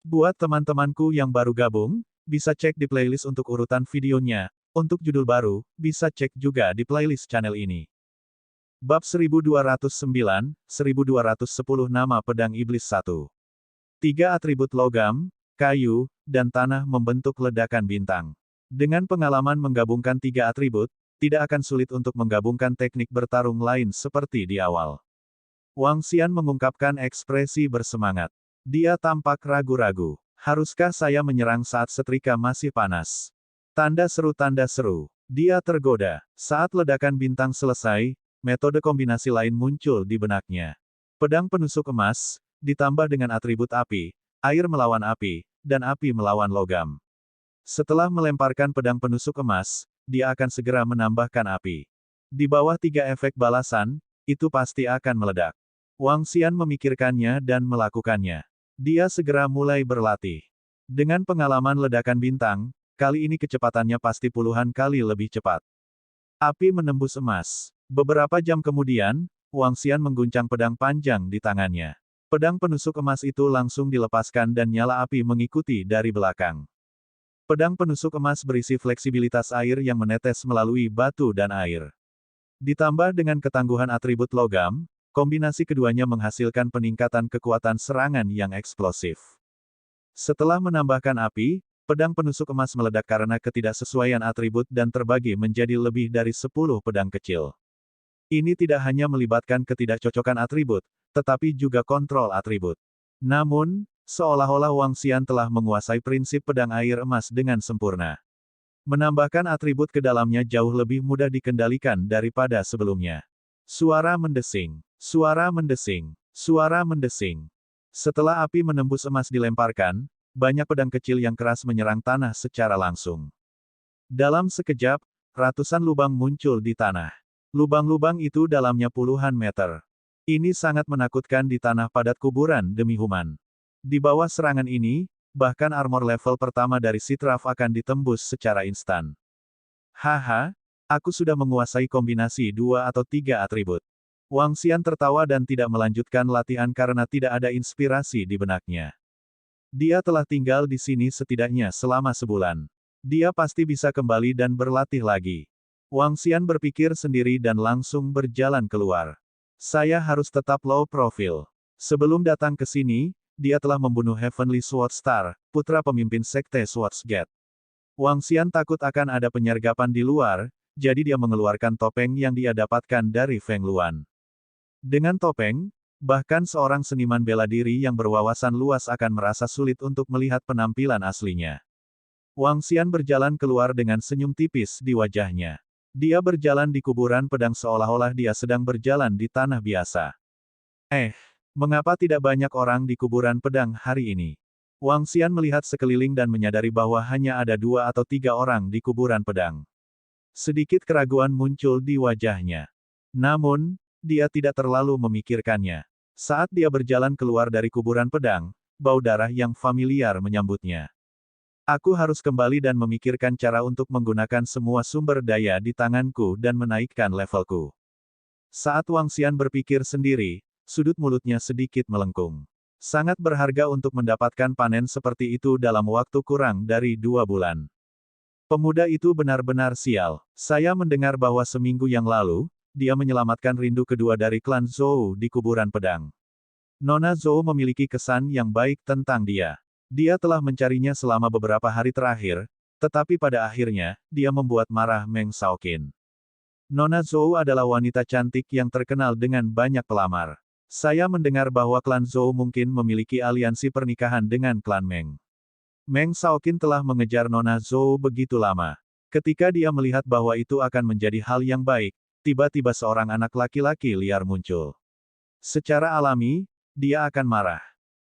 Buat teman-temanku yang baru gabung, bisa cek di playlist untuk urutan videonya. Untuk judul baru, bisa cek juga di playlist channel ini. Bab 1209, 1210 Nama Pedang Iblis 1. Tiga atribut logam, kayu, dan tanah membentuk ledakan bintang. Dengan pengalaman menggabungkan tiga atribut, tidak akan sulit untuk menggabungkan teknik bertarung lain seperti di awal. Wang Xian mengungkapkan ekspresi bersemangat. Dia tampak ragu-ragu. Haruskah saya menyerang saat setrika masih panas? Tanda seru. Dia tergoda. Saat ledakan bintang selesai, metode kombinasi lain muncul di benaknya. Pedang penusuk emas, ditambah dengan atribut api, air melawan api, dan api melawan logam. Setelah melemparkan pedang penusuk emas, dia akan segera menambahkan api. Di bawah tiga efek balasan, itu pasti akan meledak. Wang Xian memikirkannya dan melakukannya. Dia segera mulai berlatih. Dengan pengalaman ledakan bintang, kali ini kecepatannya pasti puluhan kali lebih cepat. Api menembus emas. Beberapa jam kemudian, Wang Xian mengguncang pedang panjang di tangannya. Pedang penusuk emas itu langsung dilepaskan dan nyala api mengikuti dari belakang. Pedang penusuk emas berisi fleksibilitas air yang menetes melalui batu dan air. Ditambah dengan ketangguhan atribut logam, kombinasi keduanya menghasilkan peningkatan kekuatan serangan yang eksplosif. Setelah menambahkan api, pedang penusuk emas meledak karena ketidaksesuaian atribut dan terbagi menjadi lebih dari 10 pedang kecil. Ini tidak hanya melibatkan ketidakcocokan atribut, tetapi juga kontrol atribut. Namun, seolah-olah Wang Xian telah menguasai prinsip pedang air emas dengan sempurna. Menambahkan atribut ke dalamnya jauh lebih mudah dikendalikan daripada sebelumnya. Suara mendesing. Setelah api menembus emas dilemparkan, banyak pedang kecil yang keras menyerang tanah secara langsung. Dalam sekejap, ratusan lubang muncul di tanah. Lubang-lubang itu dalamnya puluhan meter. Ini sangat menakutkan di tanah padat kuburan demi human. Di bawah serangan ini, bahkan armor level pertama dari Sitraf akan ditembus secara instan. Haha, aku sudah menguasai kombinasi 2 atau 3 atribut. Wang Xian tertawa dan tidak melanjutkan latihan karena tidak ada inspirasi di benaknya. Dia telah tinggal di sini setidaknya selama sebulan. Dia pasti bisa kembali dan berlatih lagi. Wang Xian berpikir sendiri dan langsung berjalan keluar. Saya harus tetap low profile. Sebelum datang ke sini, dia telah membunuh Heavenly Sword Star, putra pemimpin sekte Swords Gate. Wang Xian takut akan ada penyergapan di luar, jadi dia mengeluarkan topeng yang dia dapatkan dari Feng Luan. Dengan topeng, bahkan seorang seniman bela diri yang berwawasan luas akan merasa sulit untuk melihat penampilan aslinya. Wang Xian berjalan keluar dengan senyum tipis di wajahnya. Dia berjalan di kuburan pedang seolah-olah dia sedang berjalan di tanah biasa. Mengapa tidak banyak orang di kuburan pedang hari ini? Wang Xian melihat sekeliling dan menyadari bahwa hanya ada 2 atau 3 orang di kuburan pedang. Sedikit keraguan muncul di wajahnya. Namun, dia tidak terlalu memikirkannya. Saat dia berjalan keluar dari kuburan pedang, bau darah yang familiar menyambutnya. Aku harus kembali dan memikirkan cara untuk menggunakan semua sumber daya di tanganku dan menaikkan levelku. Saat Wang Xian berpikir sendiri, sudut mulutnya sedikit melengkung. Sangat berharga untuk mendapatkan panen seperti itu dalam waktu kurang dari 2 bulan. Pemuda itu benar-benar sial. Saya mendengar bahwa seminggu yang lalu, dia menyelamatkan rindu kedua dari klan Zhou di kuburan pedang. Nona Zhou memiliki kesan yang baik tentang dia. Dia telah mencarinya selama beberapa hari terakhir, tetapi pada akhirnya, dia membuat marah Meng Shaoqin. Nona Zhou adalah wanita cantik yang terkenal dengan banyak pelamar. Saya mendengar bahwa klan Zhou mungkin memiliki aliansi pernikahan dengan klan Meng. Meng Shaoqin telah mengejar Nona Zhou begitu lama. Ketika dia melihat bahwa itu akan menjadi hal yang baik, tiba-tiba seorang anak laki-laki liar muncul. Secara alami, dia akan marah.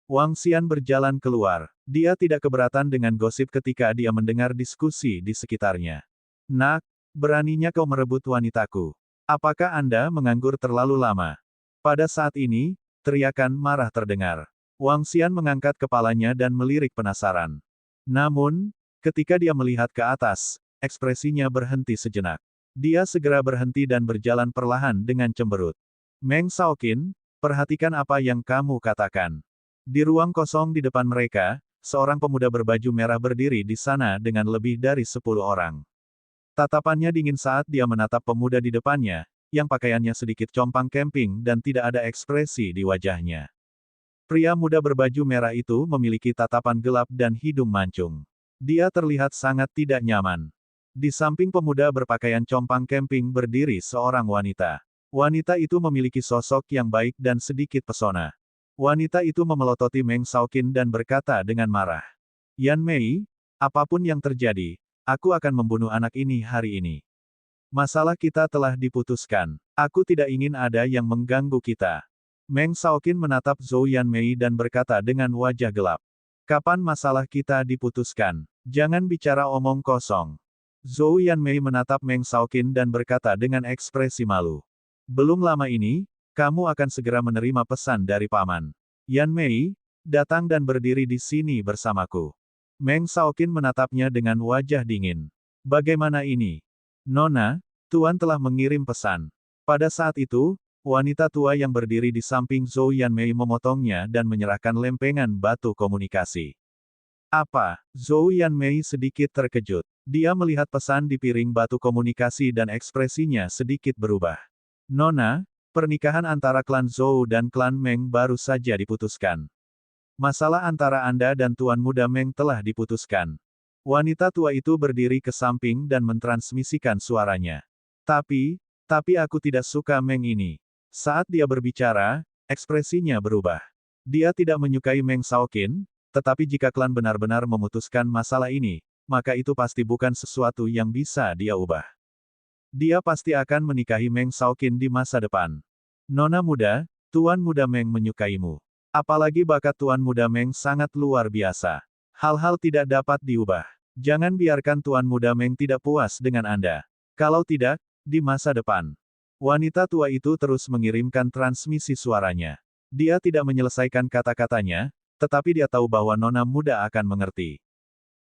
Wang Xian berjalan keluar. Dia tidak keberatan dengan gosip ketika dia mendengar diskusi di sekitarnya. Nak, beraninya kau merebut wanitaku. Apakah Anda menganggur terlalu lama? Pada saat ini, teriakan marah terdengar. Wang Xian mengangkat kepalanya dan melirik penasaran. Namun, ketika dia melihat ke atas, ekspresinya berhenti sejenak. Dia segera berhenti dan berjalan perlahan dengan cemberut. Meng Shaoqin, perhatikan apa yang kamu katakan. Di ruang kosong di depan mereka, seorang pemuda berbaju merah berdiri di sana dengan lebih dari 10 orang. Tatapannya dingin saat dia menatap pemuda di depannya, yang pakaiannya sedikit compang camping dan tidak ada ekspresi di wajahnya. Pria muda berbaju merah itu memiliki tatapan gelap dan hidung mancung. Dia terlihat sangat tidak nyaman. Di samping pemuda berpakaian compang camping berdiri seorang wanita. Wanita itu memiliki sosok yang baik dan sedikit pesona. Wanita itu memelototi Meng Xiaoqin dan berkata dengan marah. Yan Mei, apapun yang terjadi, aku akan membunuh anak ini hari ini. Masalah kita telah diputuskan. Aku tidak ingin ada yang mengganggu kita. Meng Xiaoqin menatap Zhou Yanmei dan berkata dengan wajah gelap. Kapan masalah kita diputuskan? Jangan bicara omong kosong. Zhou Yanmei menatap Meng Xiaoqin dan berkata dengan ekspresi malu. Belum lama ini, kamu akan segera menerima pesan dari paman. Yanmei, datang dan berdiri di sini bersamaku. Meng Xiaoqin menatapnya dengan wajah dingin. Bagaimana ini? Nona, Tuan telah mengirim pesan. Pada saat itu, wanita tua yang berdiri di samping Zhou Yanmei memotongnya dan menyerahkan lempengan batu komunikasi. Apa? Zhou Yanmei sedikit terkejut. Dia melihat pesan di piring batu komunikasi dan ekspresinya sedikit berubah. Nona, pernikahan antara klan Zhou dan klan Meng baru saja diputuskan. Masalah antara Anda dan Tuan Muda Meng telah diputuskan. Wanita tua itu berdiri ke samping dan mentransmisikan suaranya. Tapi aku tidak suka Meng ini. Saat dia berbicara, ekspresinya berubah. Dia tidak menyukai Meng Xiaoqin, tetapi jika klan benar-benar memutuskan masalah ini, maka itu pasti bukan sesuatu yang bisa dia ubah. Dia pasti akan menikahi Meng Xiaoqin di masa depan. Nona muda, Tuan Muda Meng menyukaimu. Apalagi bakat Tuan Muda Meng sangat luar biasa. Hal-hal tidak dapat diubah. Jangan biarkan Tuan Muda Meng tidak puas dengan Anda. Kalau tidak, di masa depan. Wanita tua itu terus mengirimkan transmisi suaranya. Dia tidak menyelesaikan kata-katanya, tetapi dia tahu bahwa Nona muda akan mengerti.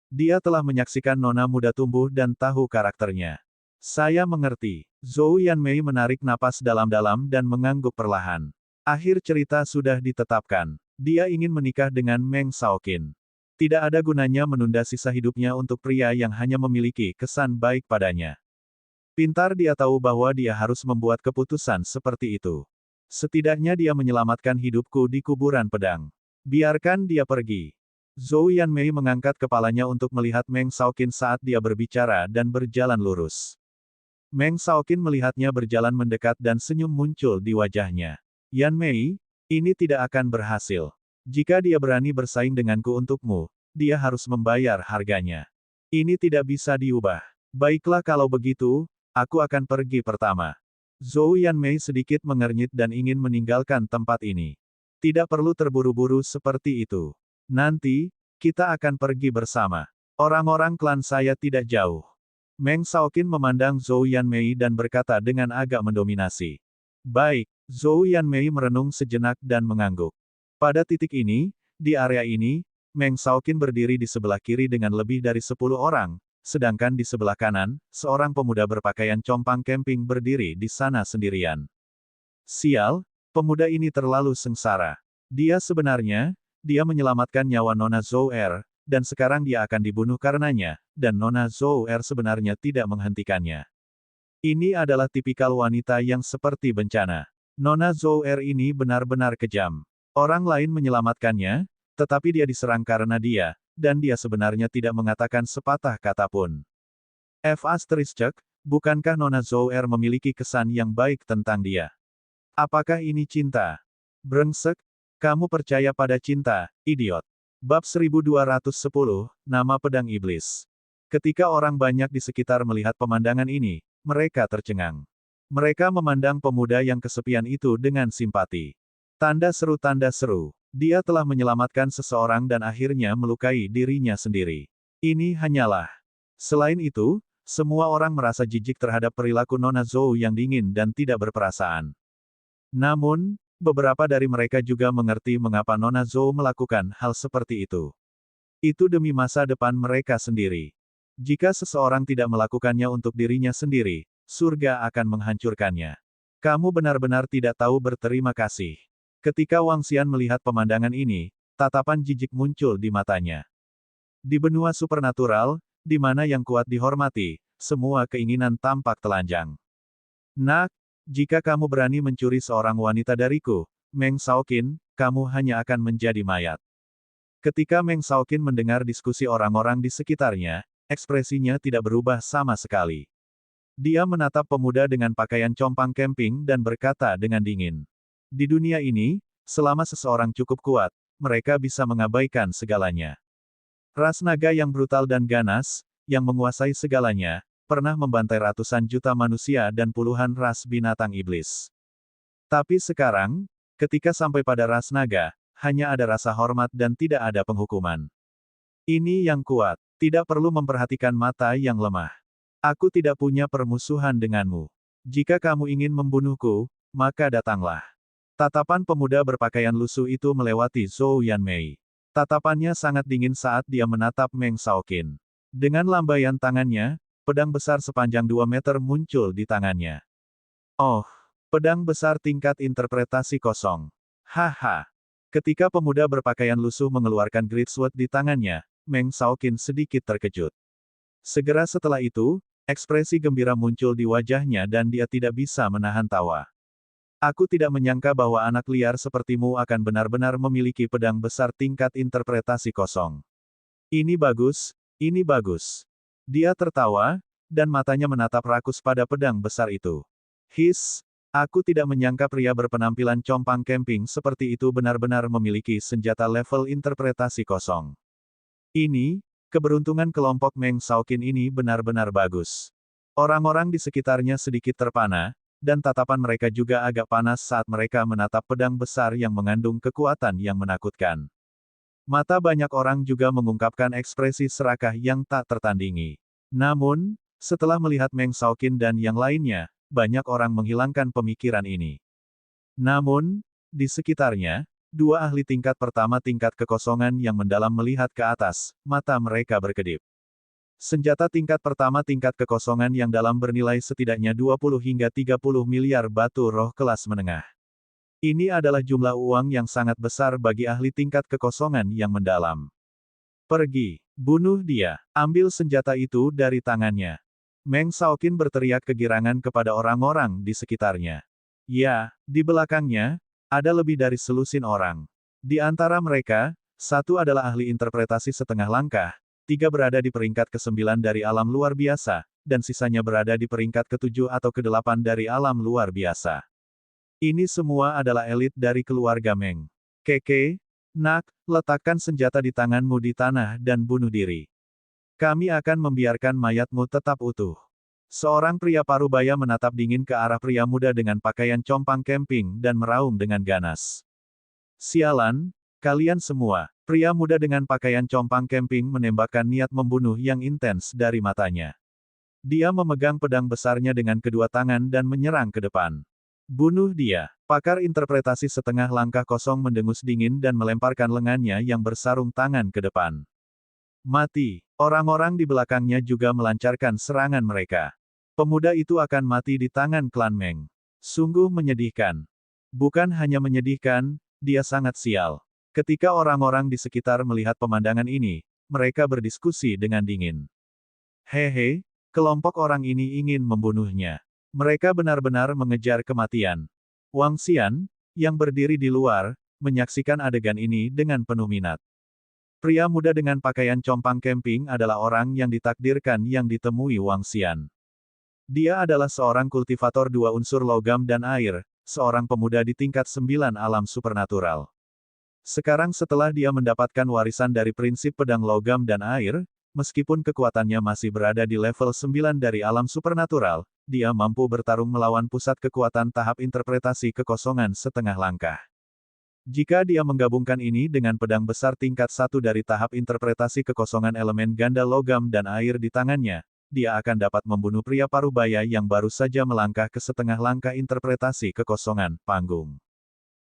Dia telah menyaksikan Nona muda tumbuh dan tahu karakternya. Saya mengerti. Zhou Yanmei menarik napas dalam-dalam dan mengangguk perlahan. Akhir cerita sudah ditetapkan. Dia ingin menikah dengan Meng Xiaoqin. Tidak ada gunanya menunda sisa hidupnya untuk pria yang hanya memiliki kesan baik padanya. Pintar dia tahu bahwa dia harus membuat keputusan seperti itu. Setidaknya dia menyelamatkan hidupku di kuburan pedang. Biarkan dia pergi. Zhou Yanmei mengangkat kepalanya untuk melihat Meng Xiaoqin saat dia berbicara dan berjalan lurus. Meng Xiaoqin melihatnya berjalan mendekat dan senyum muncul di wajahnya. Yanmei, ini tidak akan berhasil. Jika dia berani bersaing denganku untukmu, dia harus membayar harganya. Ini tidak bisa diubah. Baiklah kalau begitu, aku akan pergi pertama. Zhou Yanmei sedikit mengernyit dan ingin meninggalkan tempat ini. Tidak perlu terburu-buru seperti itu. Nanti, kita akan pergi bersama. Orang-orang klan saya tidak jauh. Meng Xiaoqin memandang Zhou Yanmei dan berkata dengan agak mendominasi. Baik, Zhou Yanmei merenung sejenak dan mengangguk. Pada titik ini, di area ini, Meng Xiaoqin berdiri di sebelah kiri dengan lebih dari 10 orang, sedangkan di sebelah kanan, seorang pemuda berpakaian compang camping berdiri di sana sendirian. Sial, pemuda ini terlalu sengsara. Dia menyelamatkan nyawa Nona Zhou Er, dan sekarang dia akan dibunuh karenanya, dan Nona Zhou Er sebenarnya tidak menghentikannya. Ini adalah tipikal wanita yang seperti bencana. Nona Zhou Er ini benar-benar kejam. Orang lain menyelamatkannya, tetapi dia diserang karena dia, dan dia sebenarnya tidak mengatakan sepatah kata pun. Bukankah Nona Zhou Er memiliki kesan yang baik tentang dia? Apakah ini cinta? Brengsek, kamu percaya pada cinta, idiot. Bab 1210, Nama Pedang Iblis. Ketika orang banyak di sekitar melihat pemandangan ini, mereka tercengang. Mereka memandang pemuda yang kesepian itu dengan simpati. Tanda seru. Dia telah menyelamatkan seseorang dan akhirnya melukai dirinya sendiri. Ini hanyalah. Selain itu, semua orang merasa jijik terhadap perilaku Nona Zhou yang dingin dan tidak berperasaan. Namun, beberapa dari mereka juga mengerti mengapa Nona Zhou melakukan hal seperti itu. Itu demi masa depan mereka sendiri. Jika seseorang tidak melakukannya untuk dirinya sendiri, surga akan menghancurkannya. Kamu benar-benar tidak tahu berterima kasih. Ketika Wang Xian melihat pemandangan ini, tatapan jijik muncul di matanya. Di benua supernatural, di mana yang kuat dihormati, semua keinginan tampak telanjang. Nak, jika kamu berani mencuri seorang wanita dariku, Meng Shaoqin, kamu hanya akan menjadi mayat. Ketika Meng Shaoqin mendengar diskusi orang-orang di sekitarnya, ekspresinya tidak berubah sama sekali. Dia menatap pemuda dengan pakaian compang camping dan berkata dengan dingin. Di dunia ini, selama seseorang cukup kuat, mereka bisa mengabaikan segalanya. Ras naga yang brutal dan ganas, yang menguasai segalanya, pernah membantai ratusan juta manusia dan puluhan ras binatang iblis. Tapi sekarang, ketika sampai pada ras naga, hanya ada rasa hormat dan tidak ada penghukuman. Ini yang kuat, tidak perlu memperhatikan mata yang lemah. Aku tidak punya permusuhan denganmu. Jika kamu ingin membunuhku, maka datanglah. Tatapan pemuda berpakaian lusuh itu melewati Zhou Yanmei. Tatapannya sangat dingin saat dia menatap Meng Shaoqin. Dengan lambaian tangannya, pedang besar sepanjang 2 meter muncul di tangannya. Oh, pedang besar tingkat interpretasi kosong. Haha. Ketika pemuda berpakaian lusuh mengeluarkan Great Sword di tangannya, Meng Shaoqin sedikit terkejut. Segera setelah itu, ekspresi gembira muncul di wajahnya dan dia tidak bisa menahan tawa. Aku tidak menyangka bahwa anak liar sepertimu akan benar-benar memiliki pedang besar tingkat interpretasi kosong. Ini bagus, ini bagus. Dia tertawa, dan matanya menatap rakus pada pedang besar itu. Aku tidak menyangka pria berpenampilan compang camping seperti itu benar-benar memiliki senjata level interpretasi kosong. Ini, keberuntungan kelompok Meng Shaoqin ini benar-benar bagus. Orang-orang di sekitarnya sedikit terpana, dan tatapan mereka juga agak panas saat mereka menatap pedang besar yang mengandung kekuatan yang menakutkan. Mata banyak orang juga mengungkapkan ekspresi serakah yang tak tertandingi. Namun, setelah melihat Meng Shaoqin dan yang lainnya, banyak orang menghilangkan pemikiran ini. Namun, di sekitarnya, 2 ahli tingkat pertama tingkat kekosongan yang mendalam melihat ke atas, mata mereka berkedip. Senjata tingkat pertama tingkat kekosongan yang dalam bernilai setidaknya 20 hingga 30 miliar batu roh kelas menengah. Ini adalah jumlah uang yang sangat besar bagi ahli tingkat kekosongan yang mendalam. Pergi, bunuh dia, ambil senjata itu dari tangannya. Meng Shaoqin berteriak kegirangan kepada orang-orang di sekitarnya. Ya, di belakangnya, ada lebih dari selusin orang. Di antara mereka, 1 adalah ahli interpretasi setengah langkah, 3 berada di peringkat ke-9 dari alam luar biasa, dan sisanya berada di peringkat ke-7 atau ke-8 dari alam luar biasa. Ini semua adalah elit dari keluarga Meng. Keke, nak, letakkan senjata di tanganmu di tanah dan bunuh diri. Kami akan membiarkan mayatmu tetap utuh. Seorang pria parubaya menatap dingin ke arah pria muda dengan pakaian compang camping dan meraung dengan ganas. Sialan, kalian semua. Pria muda dengan pakaian compang camping menembakkan niat membunuh yang intens dari matanya. Dia memegang pedang besarnya dengan kedua tangan dan menyerang ke depan. Bunuh dia. Pakar interpretasi setengah langkah kosong mendengus dingin dan melemparkan lengannya yang bersarung tangan ke depan. Mati. Orang-orang di belakangnya juga melancarkan serangan mereka. Pemuda itu akan mati di tangan klan Meng. Sungguh menyedihkan. Bukan hanya menyedihkan, dia sangat sial. Ketika orang-orang di sekitar melihat pemandangan ini, mereka berdiskusi dengan dingin. Hehe, kelompok orang ini ingin membunuhnya. Mereka benar-benar mengejar kematian. Wang Xian, yang berdiri di luar, menyaksikan adegan ini dengan penuh minat. Pria muda dengan pakaian compang camping adalah orang yang ditakdirkan yang ditemui Wang Xian. Dia adalah seorang kultivator 2 unsur logam dan air, seorang pemuda di tingkat 9 alam supernatural. Sekarang setelah dia mendapatkan warisan dari prinsip pedang logam dan air, meskipun kekuatannya masih berada di level 9 dari alam supernatural, dia mampu bertarung melawan pusat kekuatan tahap interpretasi kekosongan setengah langkah. Jika dia menggabungkan ini dengan pedang besar tingkat 1 dari tahap interpretasi kekosongan elemen ganda logam dan air di tangannya, dia akan dapat membunuh pria parubaya yang baru saja melangkah ke setengah langkah interpretasi kekosongan panggung.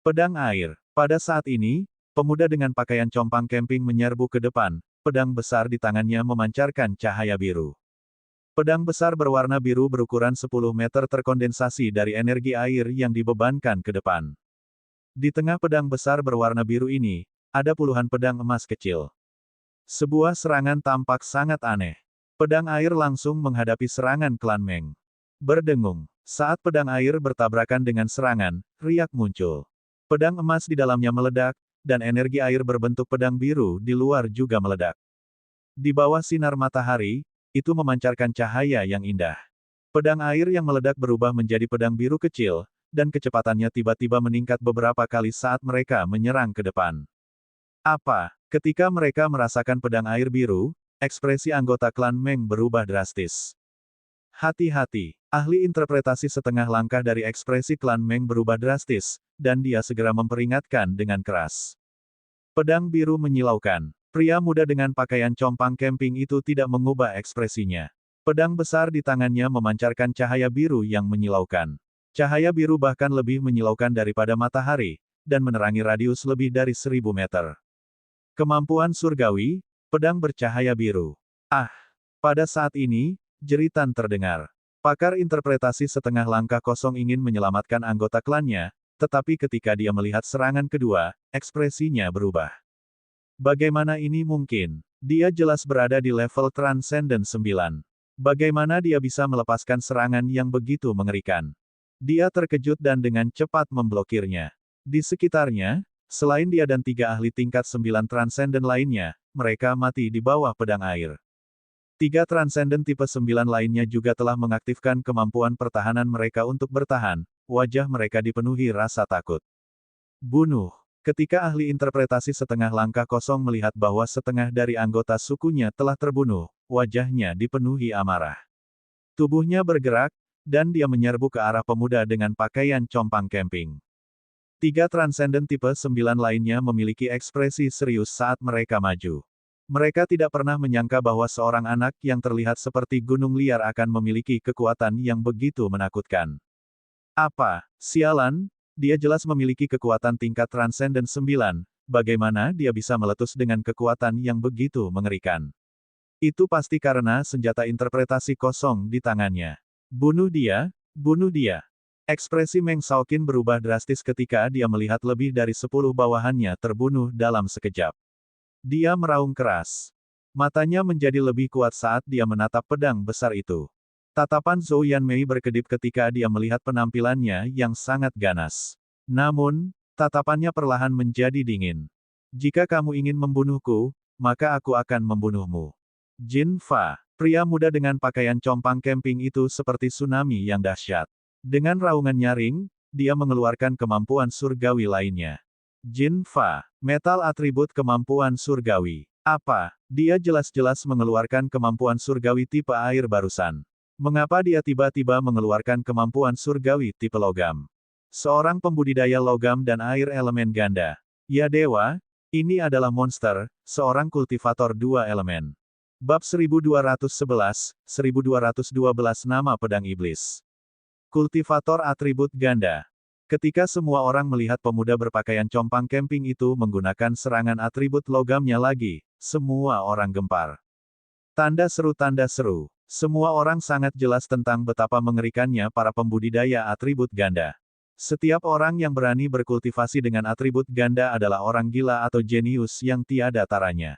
Pedang air. Pada saat ini, pemuda dengan pakaian compang camping menyerbu ke depan, pedang besar di tangannya memancarkan cahaya biru. Pedang besar berwarna biru berukuran 10 meter terkondensasi dari energi air yang dibebankan ke depan. Di tengah pedang besar berwarna biru ini, ada puluhan pedang emas kecil. Sebuah serangan tampak sangat aneh. Pedang air langsung menghadapi serangan klan Meng. Berdengung. Saat pedang air bertabrakan dengan serangan, riak muncul. Pedang emas di dalamnya meledak, dan energi air berbentuk pedang biru di luar juga meledak. Di bawah sinar matahari, itu memancarkan cahaya yang indah. Pedang air yang meledak berubah menjadi pedang biru kecil, dan kecepatannya tiba-tiba meningkat beberapa kali saat mereka menyerang ke depan. Apa? Ketika mereka merasakan pedang air biru, ekspresi anggota klan Meng berubah drastis. Hati-hati, ahli interpretasi setengah langkah dari ekspresi klan Meng berubah drastis, dan dia segera memperingatkan dengan keras. Pedang biru menyilaukan. Pria muda dengan pakaian compang camping itu tidak mengubah ekspresinya. Pedang besar di tangannya memancarkan cahaya biru yang menyilaukan. Cahaya biru bahkan lebih menyilaukan daripada matahari, dan menerangi radius lebih dari 1000 meter. Kemampuan surgawi, pedang bercahaya biru. Ah! Pada saat ini, jeritan terdengar. Pakar interpretasi setengah langkah kosong ingin menyelamatkan anggota klannya, tetapi ketika dia melihat serangan kedua, ekspresinya berubah. Bagaimana ini mungkin? Dia jelas berada di level Transcendent 9. Bagaimana dia bisa melepaskan serangan yang begitu mengerikan? Dia terkejut dan dengan cepat memblokirnya. Di sekitarnya, selain dia dan 3 ahli tingkat 9 Transcendent lainnya, mereka mati di bawah pedang air. 3 Transcendent tipe 9 lainnya juga telah mengaktifkan kemampuan pertahanan mereka untuk bertahan, wajah mereka dipenuhi rasa takut. Bunuh. Ketika ahli interpretasi setengah langkah kosong melihat bahwa setengah dari anggota sukunya telah terbunuh, wajahnya dipenuhi amarah. Tubuhnya bergerak, dan dia menyerbu ke arah pemuda dengan pakaian compang camping. 3 Transcendent tipe 9 lainnya memiliki ekspresi serius saat mereka maju. Mereka tidak pernah menyangka bahwa seorang anak yang terlihat seperti gunung liar akan memiliki kekuatan yang begitu menakutkan. Apa? Sialan, dia jelas memiliki kekuatan tingkat Transcendent 9, bagaimana dia bisa meletus dengan kekuatan yang begitu mengerikan? Itu pasti karena senjata interpretasi kosong di tangannya. Bunuh dia, bunuh dia. Ekspresi Meng Shaoqin berubah drastis ketika dia melihat lebih dari 10 bawahannya terbunuh dalam sekejap. Dia meraung keras. Matanya menjadi lebih kuat saat dia menatap pedang besar itu. Tatapan Zhou Yanmei berkedip ketika dia melihat penampilannya yang sangat ganas. Namun, tatapannya perlahan menjadi dingin. Jika kamu ingin membunuhku, maka aku akan membunuhmu. Jin Fa, pria muda dengan pakaian compang camping itu seperti tsunami yang dahsyat. Dengan raungan nyaring, dia mengeluarkan kemampuan surgawi lainnya. Jin Fa, metal atribut kemampuan surgawi. Apa? Dia jelas-jelas mengeluarkan kemampuan surgawi tipe air barusan. Mengapa dia tiba-tiba mengeluarkan kemampuan surgawi tipe logam? Seorang pembudidaya logam dan air elemen ganda. Ya dewa, ini adalah monster, seorang kultivator 2 elemen. Bab 1211, 1212 Nama Pedang Iblis. Kultivator atribut ganda. Ketika semua orang melihat pemuda berpakaian compang camping itu menggunakan serangan atribut logamnya lagi, semua orang gempar. Tanda seru tanda seru. Semua orang sangat jelas tentang betapa mengerikannya para pembudidaya atribut ganda. Setiap orang yang berani berkultivasi dengan atribut ganda adalah orang gila atau jenius yang tiada taranya.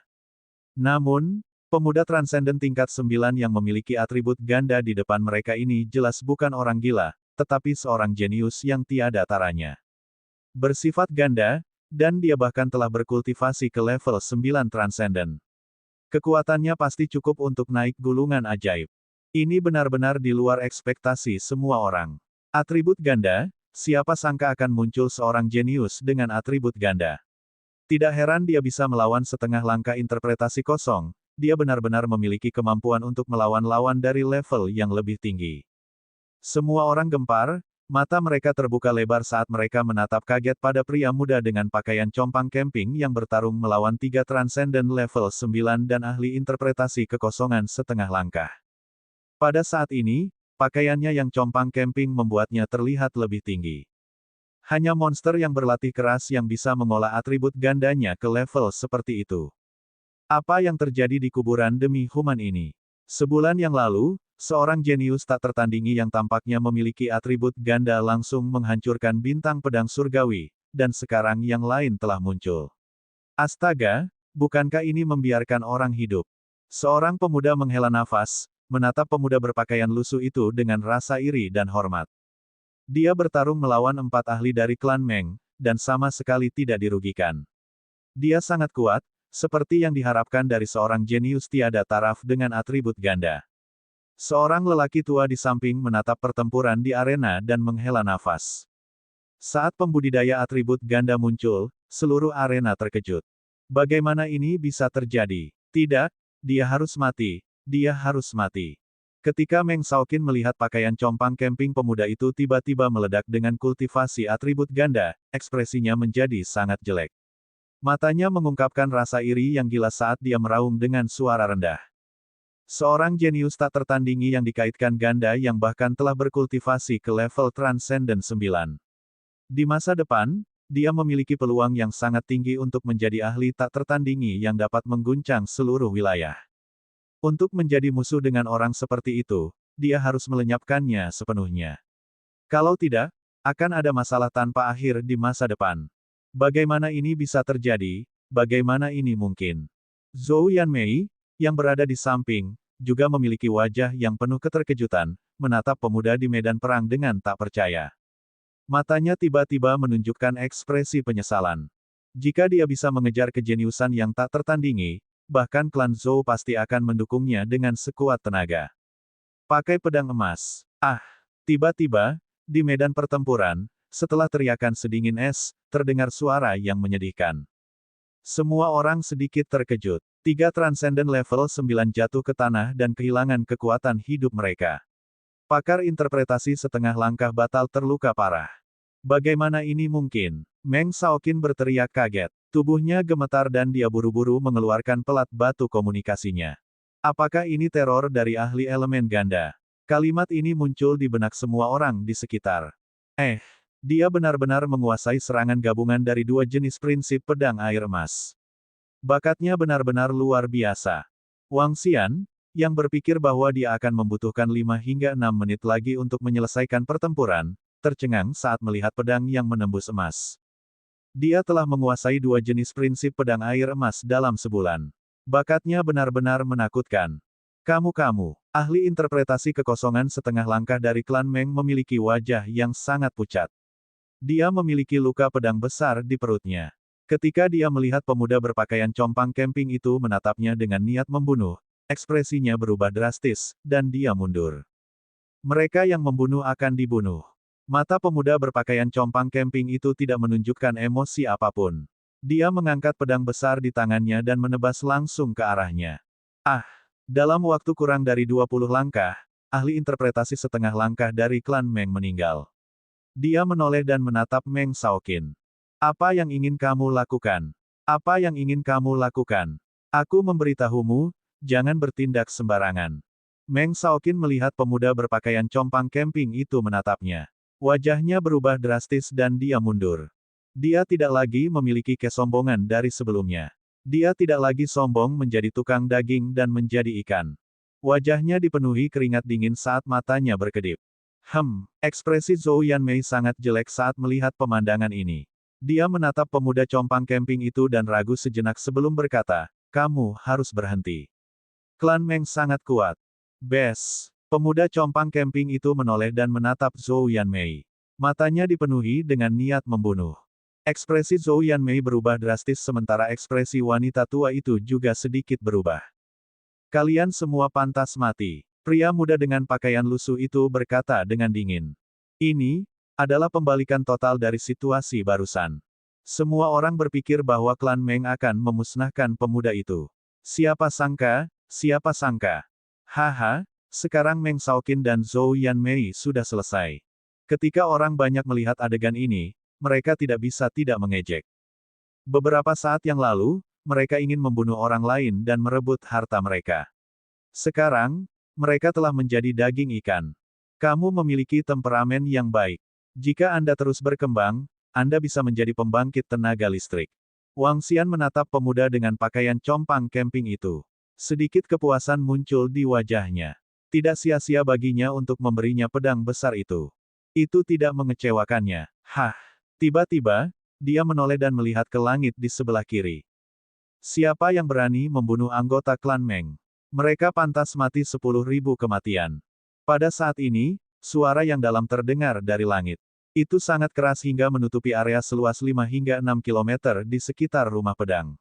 Namun, pemuda transenden tingkat 9 yang memiliki atribut ganda di depan mereka ini jelas bukan orang gila, tetapi seorang jenius yang tiada taranya. Bersifat ganda, dan dia bahkan telah berkultivasi ke level 9 transenden. Kekuatannya pasti cukup untuk naik gulungan ajaib. Ini benar-benar di luar ekspektasi semua orang. Atribut ganda, siapa sangka akan muncul seorang jenius dengan atribut ganda. Tidak heran dia bisa melawan setengah langkah interpretasi kosong, dia benar-benar memiliki kemampuan untuk melawan lawan dari level yang lebih tinggi. Semua orang gempar, mata mereka terbuka lebar saat mereka menatap kaget pada pria muda dengan pakaian compang camping yang bertarung melawan 3 transenden level 9 dan ahli interpretasi kekosongan setengah langkah. Pada saat ini, pakaiannya yang compang camping membuatnya terlihat lebih tinggi. Hanya monster yang berlatih keras yang bisa mengolah atribut gandanya ke level seperti itu. Apa yang terjadi di kuburan demi human ini? Sebulan yang lalu, seorang jenius tak tertandingi yang tampaknya memiliki atribut ganda langsung menghancurkan bintang pedang surgawi, dan sekarang yang lain telah muncul. Astaga, bukankah ini membiarkan orang hidup? Seorang pemuda menghela nafas, menatap pemuda berpakaian lusuh itu dengan rasa iri dan hormat. Dia bertarung melawan 4 ahli dari klan Meng, dan sama sekali tidak dirugikan. Dia sangat kuat, seperti yang diharapkan dari seorang jenius tiada taraf dengan atribut ganda. Seorang lelaki tua di samping menatap pertempuran di arena dan menghela nafas. Saat pembudidaya atribut ganda muncul, seluruh arena terkejut. Bagaimana ini bisa terjadi? Tidak, dia harus mati. Dia harus mati. Ketika Meng Shaoqin melihat pakaian compang camping pemuda itu tiba-tiba meledak dengan kultivasi atribut ganda, ekspresinya menjadi sangat jelek. Matanya mengungkapkan rasa iri yang gila saat dia meraung dengan suara rendah. Seorang jenius tak tertandingi yang dikaitkan ganda yang bahkan telah berkultivasi ke level Transcendent 9. Di masa depan, dia memiliki peluang yang sangat tinggi untuk menjadi ahli tak tertandingi yang dapat mengguncang seluruh wilayah. Untuk menjadi musuh dengan orang seperti itu, dia harus melenyapkannya sepenuhnya. Kalau tidak, akan ada masalah tanpa akhir di masa depan. Bagaimana ini bisa terjadi? Bagaimana ini mungkin? Zhou Yanmei, yang berada di samping, juga memiliki wajah yang penuh keterkejutan, menatap pemuda di medan perang dengan tak percaya. Matanya tiba-tiba menunjukkan ekspresi penyesalan. Jika dia bisa mengejar kejeniusan yang tak tertandingi, bahkan klan Zhou pasti akan mendukungnya dengan sekuat tenaga. Pakai pedang emas. Ah! Tiba-tiba, di medan pertempuran, setelah teriakan sedingin es, terdengar suara yang menyedihkan. Semua orang sedikit terkejut. 3 Transcendent level 9 jatuh ke tanah dan kehilangan kekuatan hidup mereka. Pakar interpretasi setengah langkah batal terluka parah. Bagaimana ini mungkin? Meng Shaoqin berteriak kaget. Tubuhnya gemetar dan dia buru-buru mengeluarkan pelat batu komunikasinya. Apakah ini teror dari ahli elemen ganda? Kalimat ini muncul di benak semua orang di sekitar. Dia benar-benar menguasai serangan gabungan dari 2 jenis prinsip pedang air emas. Bakatnya benar-benar luar biasa. Wang Xian, yang berpikir bahwa dia akan membutuhkan 5 hingga 6 menit lagi untuk menyelesaikan pertempuran, tercengang saat melihat pedang yang menembus emas. Dia telah menguasai 2 jenis prinsip pedang air emas dalam sebulan. Bakatnya benar-benar menakutkan. Kamu, ahli interpretasi kekosongan setengah langkah dari klan Meng memiliki wajah yang sangat pucat. Dia memiliki luka pedang besar di perutnya. Ketika dia melihat pemuda berpakaian compang camping itu menatapnya dengan niat membunuh, ekspresinya berubah drastis, dan dia mundur. Mereka yang membunuh akan dibunuh. Mata pemuda berpakaian compang camping itu tidak menunjukkan emosi apapun. Dia mengangkat pedang besar di tangannya dan menebas langsung ke arahnya. Dalam waktu kurang dari 20 langkah, ahli interpretasi setengah langkah dari klan Meng meninggal. Dia menoleh dan menatap Meng Shaoqin. Apa yang ingin kamu lakukan? Apa yang ingin kamu lakukan? Aku memberitahumu, jangan bertindak sembarangan. Meng Shaoqin melihat pemuda berpakaian compang camping itu menatapnya. Wajahnya berubah drastis dan dia mundur. Dia tidak lagi memiliki kesombongan dari sebelumnya. Dia tidak lagi sombong menjadi tukang daging dan menjadi ikan. Wajahnya dipenuhi keringat dingin saat matanya berkedip. Ekspresi Zhou Yanmei sangat jelek saat melihat pemandangan ini. Dia menatap pemuda compang camping itu dan ragu sejenak sebelum berkata, kamu harus berhenti. Klan Meng sangat kuat. Bes. Pemuda compang camping itu menoleh dan menatap Zhou Yanmei. Matanya dipenuhi dengan niat membunuh. Ekspresi Zhou Yanmei berubah drastis sementara ekspresi wanita tua itu juga sedikit berubah. Kalian semua pantas mati. Pria muda dengan pakaian lusuh itu berkata dengan dingin. Ini adalah pembalikan total dari situasi barusan. Semua orang berpikir bahwa klan Meng akan memusnahkan pemuda itu. Siapa sangka, siapa sangka. Haha. Sekarang Meng Shaoqin dan Zhou Yanmei sudah selesai. Ketika orang banyak melihat adegan ini, mereka tidak bisa tidak mengejek. Beberapa saat yang lalu, mereka ingin membunuh orang lain dan merebut harta mereka. Sekarang, mereka telah menjadi daging ikan. Kamu memiliki temperamen yang baik. Jika Anda terus berkembang, Anda bisa menjadi pembangkit tenaga listrik. Wang Xian menatap pemuda dengan pakaian compang camping itu. Sedikit kepuasan muncul di wajahnya. Tidak sia-sia baginya untuk memberinya pedang besar itu. Itu tidak mengecewakannya. Tiba-tiba, dia menoleh dan melihat ke langit di sebelah kiri. Siapa yang berani membunuh anggota klan Meng? Mereka pantas mati 10.000 kematian. Pada saat ini, suara yang dalam terdengar dari langit. Itu sangat keras hingga menutupi area seluas 5 hingga 6 kilometer di sekitar rumah pedang.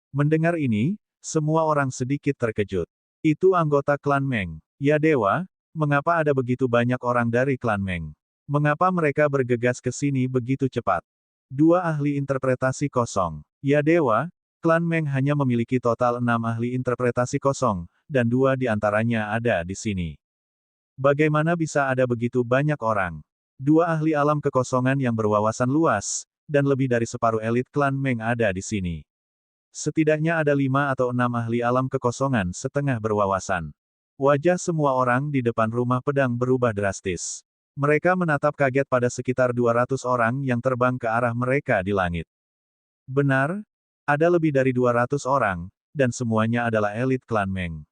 Mendengar ini, semua orang sedikit terkejut. Itu anggota klan Meng. Ya dewa, mengapa ada begitu banyak orang dari klan Meng? Mengapa mereka bergegas ke sini begitu cepat? Dua ahli interpretasi kosong. Ya dewa, klan Meng hanya memiliki total 6 ahli interpretasi kosong, dan 2 di antaranya ada di sini. Bagaimana bisa ada begitu banyak orang? 2 ahli alam kekosongan yang berwawasan luas, dan lebih dari separuh elit klan Meng ada di sini. Setidaknya ada 5 atau 6 ahli alam kekosongan setengah berwawasan. Wajah semua orang di depan rumah pedang berubah drastis. Mereka menatap kaget pada sekitar 200 orang yang terbang ke arah mereka di langit. Benar, ada lebih dari 200 orang, dan semuanya adalah elit klan Meng.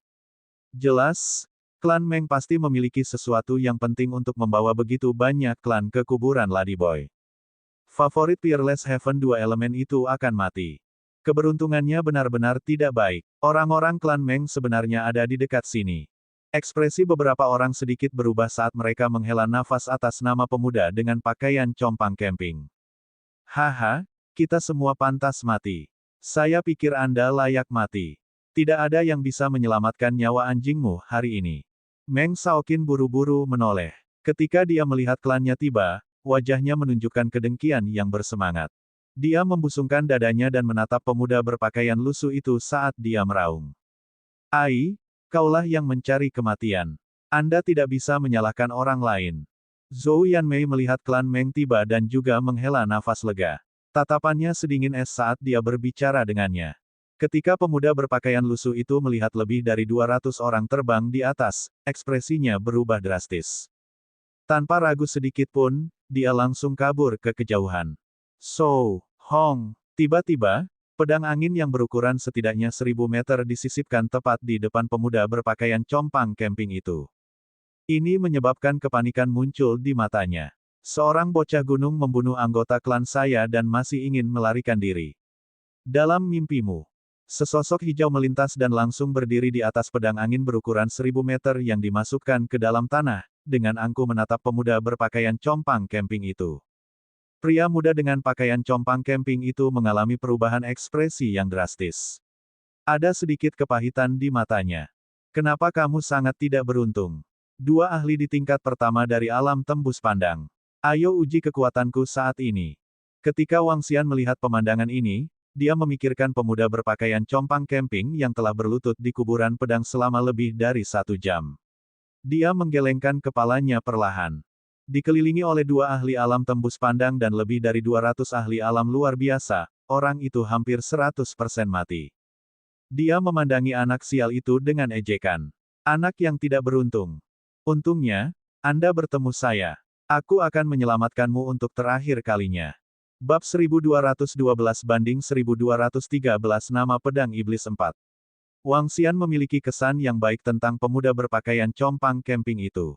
Jelas, klan Meng pasti memiliki sesuatu yang penting untuk membawa begitu banyak klan ke kuburan Ladyboy. Favorit Peerless Heaven 2 elemen itu akan mati. Keberuntungannya benar-benar tidak baik. Orang-orang klan Meng sebenarnya ada di dekat sini. Ekspresi beberapa orang sedikit berubah saat mereka menghela nafas atas nama pemuda dengan pakaian compang camping. Haha, kita semua pantas mati. Saya pikir Anda layak mati. Tidak ada yang bisa menyelamatkan nyawa anjingmu hari ini. Meng Shaoqin buru-buru menoleh. Ketika dia melihat klannya tiba, wajahnya menunjukkan kedengkian yang bersemangat. Dia membusungkan dadanya dan menatap pemuda berpakaian lusuh itu saat dia meraung. Ai, kaulah yang mencari kematian. Anda tidak bisa menyalahkan orang lain. Zhou Yanmei melihat klan Meng tiba dan juga menghela nafas lega. Tatapannya sedingin es saat dia berbicara dengannya. Ketika pemuda berpakaian lusuh itu melihat lebih dari 200 orang terbang di atas, ekspresinya berubah drastis. Tanpa ragu sedikit pun, dia langsung kabur ke kejauhan. So, Hong, tiba-tiba, pedang angin yang berukuran setidaknya 1000 meter disisipkan tepat di depan pemuda berpakaian compang camping itu. Ini menyebabkan kepanikan muncul di matanya. Seorang bocah gunung membunuh anggota klan saya dan masih ingin melarikan diri. Dalam mimpimu, sesosok hijau melintas dan langsung berdiri di atas pedang angin berukuran 1000 meter yang dimasukkan ke dalam tanah, dengan angkuh menatap pemuda berpakaian compang camping itu. Pria muda dengan pakaian compang camping itu mengalami perubahan ekspresi yang drastis. Ada sedikit kepahitan di matanya. Kenapa kamu sangat tidak beruntung? 2 ahli di tingkat pertama dari alam tembus pandang. Ayo uji kekuatanku saat ini. Ketika Wang Xian melihat pemandangan ini, dia memikirkan pemuda berpakaian compang camping yang telah berlutut di kuburan pedang selama lebih dari 1 jam. Dia menggelengkan kepalanya perlahan. Dikelilingi oleh 2 ahli alam tembus pandang dan lebih dari 200 ahli alam luar biasa, orang itu hampir 100% mati. Dia memandangi anak sial itu dengan ejekan. Anak yang tidak beruntung. Untungnya, Anda bertemu saya. Aku akan menyelamatkanmu untuk terakhir kalinya. Bab 1212-1213 Nama Pedang Iblis 4. Wang Xian memiliki kesan yang baik tentang pemuda berpakaian compang camping itu.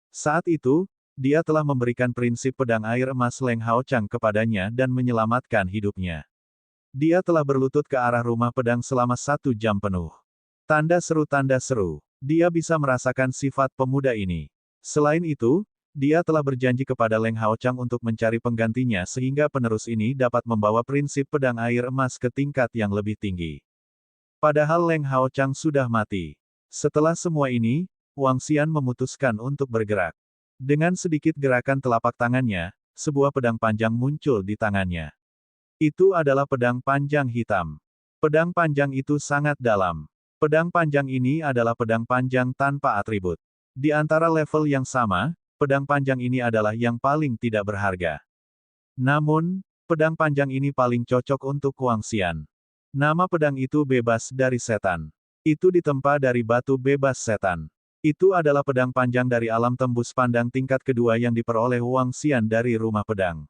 Saat itu, dia telah memberikan prinsip pedang air emas Leng Hao Chang kepadanya dan menyelamatkan hidupnya. Dia telah berlutut ke arah rumah pedang selama 1 jam penuh. Tanda seru, dia bisa merasakan sifat pemuda ini. Selain itu, dia telah berjanji kepada Leng Hao Chang untuk mencari penggantinya sehingga penerus ini dapat membawa prinsip pedang air emas ke tingkat yang lebih tinggi. Padahal Leng Hao Chang sudah mati. Setelah semua ini, Wang Xian memutuskan untuk bergerak. Dengan sedikit gerakan telapak tangannya, sebuah pedang panjang muncul di tangannya. Itu adalah pedang panjang hitam. Pedang panjang itu sangat dalam. Pedang panjang ini adalah pedang panjang tanpa atribut. Di antara level yang sama, pedang panjang ini adalah yang paling tidak berharga. Namun, pedang panjang ini paling cocok untuk Wang Xian. Nama pedang itu bebas dari setan. Itu ditempa dari batu bebas setan. Itu adalah pedang panjang dari alam tembus pandang tingkat kedua yang diperoleh Wang Xian dari rumah pedang.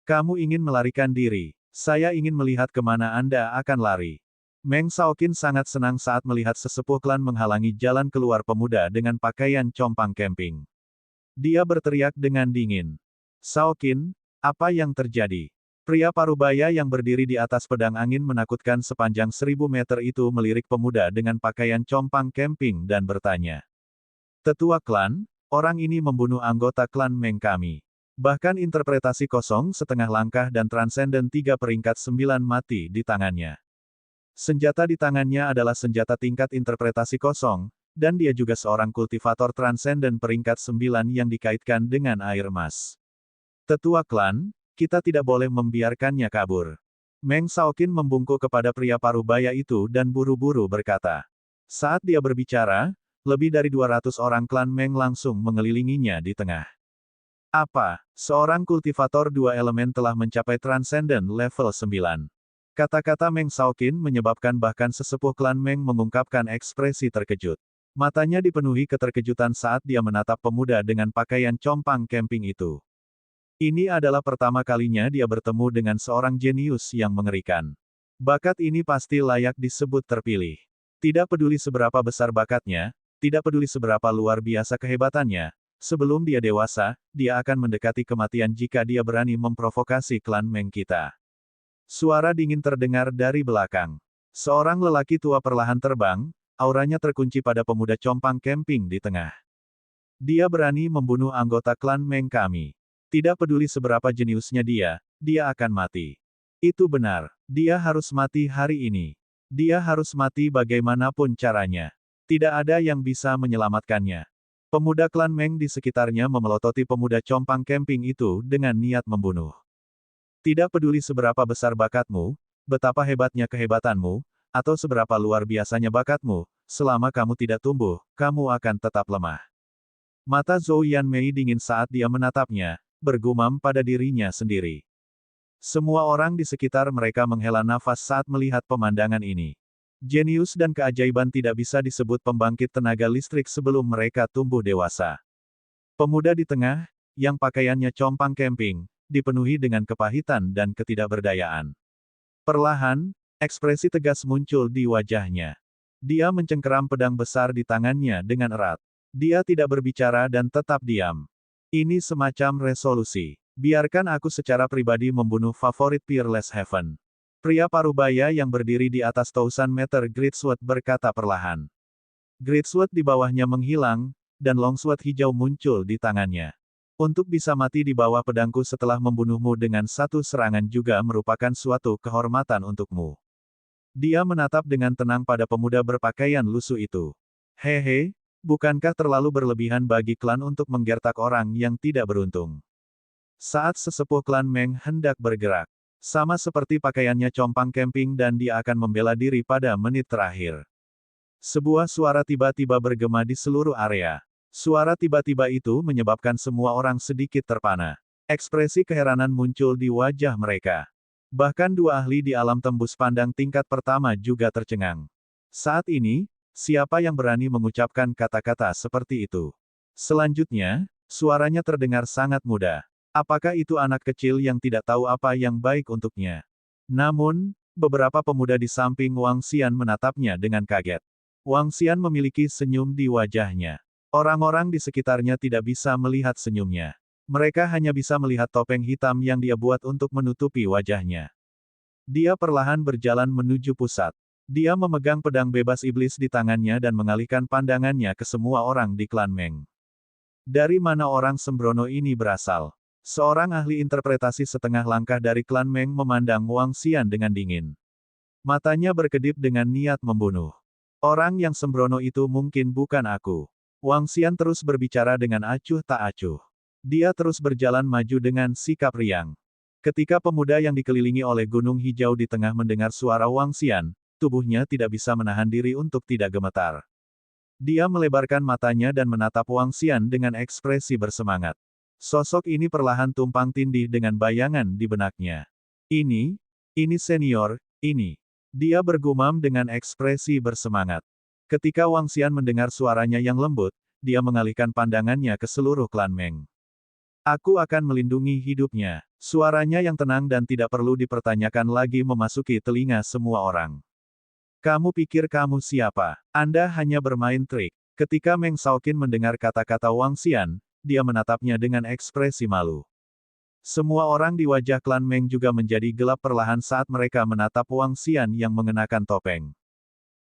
Kamu ingin melarikan diri. Saya ingin melihat kemana Anda akan lari. Meng Shaoqin sangat senang saat melihat sesepuh klan menghalangi jalan keluar pemuda dengan pakaian compang camping. Dia berteriak dengan dingin. Shaoqin, apa yang terjadi? Pria parubaya yang berdiri di atas pedang angin menakutkan sepanjang 1.000 meter itu melirik pemuda dengan pakaian compang camping dan bertanya. Tetua klan, orang ini membunuh anggota klan Meng kami. Bahkan interpretasi kosong setengah langkah dan transenden 3 peringkat 9 mati di tangannya. Senjata di tangannya adalah senjata tingkat interpretasi kosong, dan dia juga seorang kultivator transenden peringkat 9 yang dikaitkan dengan air emas. Tetua klan, kita tidak boleh membiarkannya kabur. Meng Shaoqin membungkuk kepada pria parubaya itu dan buru-buru berkata. Saat dia berbicara, lebih dari 200 orang klan Meng langsung mengelilinginya di tengah. Apa? Seorang kultivator 2 elemen telah mencapai transenden level 9. Kata-kata Meng Shaoqin menyebabkan bahkan sesepuh klan Meng mengungkapkan ekspresi terkejut. Matanya dipenuhi keterkejutan saat dia menatap pemuda dengan pakaian compang camping itu. Ini adalah pertama kalinya dia bertemu dengan seorang jenius yang mengerikan. Bakat ini pasti layak disebut terpilih. Tidak peduli seberapa besar bakatnya, tidak peduli seberapa luar biasa kehebatannya, sebelum dia dewasa, dia akan mendekati kematian jika dia berani memprovokasi klan Meng kita. Suara dingin terdengar dari belakang. Seorang lelaki tua perlahan terbang, auranya terkunci pada pemuda compang camping di tengah. Dia berani membunuh anggota klan Meng kami. Tidak peduli seberapa jeniusnya dia akan mati. Itu benar, dia harus mati hari ini. Dia harus mati bagaimanapun caranya. Tidak ada yang bisa menyelamatkannya. Pemuda klan Meng di sekitarnya memelototi pemuda compang camping itu dengan niat membunuh. Tidak peduli seberapa besar bakatmu, betapa hebatnya kehebatanmu, atau seberapa luar biasanya bakatmu, selama kamu tidak tumbuh, kamu akan tetap lemah. Mata Zhou Yanmei dingin saat dia menatapnya, bergumam pada dirinya sendiri. Semua orang di sekitar mereka menghela nafas saat melihat pemandangan ini. Jenius dan keajaiban tidak bisa disebut pembangkit tenaga listrik sebelum mereka tumbuh dewasa. Pemuda di tengah, yang pakaiannya compang camping, dipenuhi dengan kepahitan dan ketidakberdayaan. Perlahan, ekspresi tegas muncul di wajahnya. Dia mencengkeram pedang besar di tangannya dengan erat. Dia tidak berbicara dan tetap diam. Ini semacam resolusi. Biarkan aku secara pribadi membunuh favorit Peerless Heaven. Pria parubaya yang berdiri di atas 1000 meter Greatsword berkata perlahan. Greatsword di bawahnya menghilang, dan longsword hijau muncul di tangannya. Untuk bisa mati di bawah pedangku setelah membunuhmu dengan satu serangan juga merupakan suatu kehormatan untukmu. Dia menatap dengan tenang pada pemuda berpakaian lusuh itu. Hehe, bukankah terlalu berlebihan bagi klan untuk menggertak orang yang tidak beruntung? Saat sesepuh klan Meng hendak bergerak, sama seperti pakaiannya compang camping dan dia akan membela diri pada menit terakhir. Sebuah suara tiba-tiba bergema di seluruh area. Suara tiba-tiba itu menyebabkan semua orang sedikit terpana. Ekspresi keheranan muncul di wajah mereka. Bahkan 2 ahli di alam tembus pandang tingkat pertama juga tercengang. Saat ini, siapa yang berani mengucapkan kata-kata seperti itu? Selanjutnya, suaranya terdengar sangat muda. Apakah itu anak kecil yang tidak tahu apa yang baik untuknya? Namun, beberapa pemuda di samping Wang Xian menatapnya dengan kaget. Wang Xian memiliki senyum di wajahnya. Orang-orang di sekitarnya tidak bisa melihat senyumnya. Mereka hanya bisa melihat topeng hitam yang dia buat untuk menutupi wajahnya. Dia perlahan berjalan menuju pusat. Dia memegang pedang bebas iblis di tangannya dan mengalihkan pandangannya ke semua orang di klan Meng. Dari mana orang sembrono ini berasal? Seorang ahli interpretasi setengah langkah dari klan Meng memandang Wang Xian dengan dingin. Matanya berkedip dengan niat membunuh. Orang yang sembrono itu mungkin bukan aku. Wang Xian terus berbicara dengan acuh tak acuh. Dia terus berjalan maju dengan sikap riang. Ketika pemuda yang dikelilingi oleh gunung hijau di tengah mendengar suara Wang Xian, tubuhnya tidak bisa menahan diri untuk tidak gemetar. Dia melebarkan matanya dan menatap Wang Xian dengan ekspresi bersemangat. Sosok ini perlahan tumpang tindih dengan bayangan di benaknya. Ini senior, ini. Dia bergumam dengan ekspresi bersemangat. Ketika Wang Xian mendengar suaranya yang lembut, dia mengalihkan pandangannya ke seluruh klan Meng. Aku akan melindungi hidupnya. Suaranya yang tenang dan tidak perlu dipertanyakan lagi memasuki telinga semua orang. Kamu pikir kamu siapa? Anda hanya bermain trik. Ketika Meng Shaoqin mendengar kata-kata Wang Xian, dia menatapnya dengan ekspresi malu. Semua orang di wajah klan Meng juga menjadi gelap perlahan saat mereka menatap Wang Xian yang mengenakan topeng.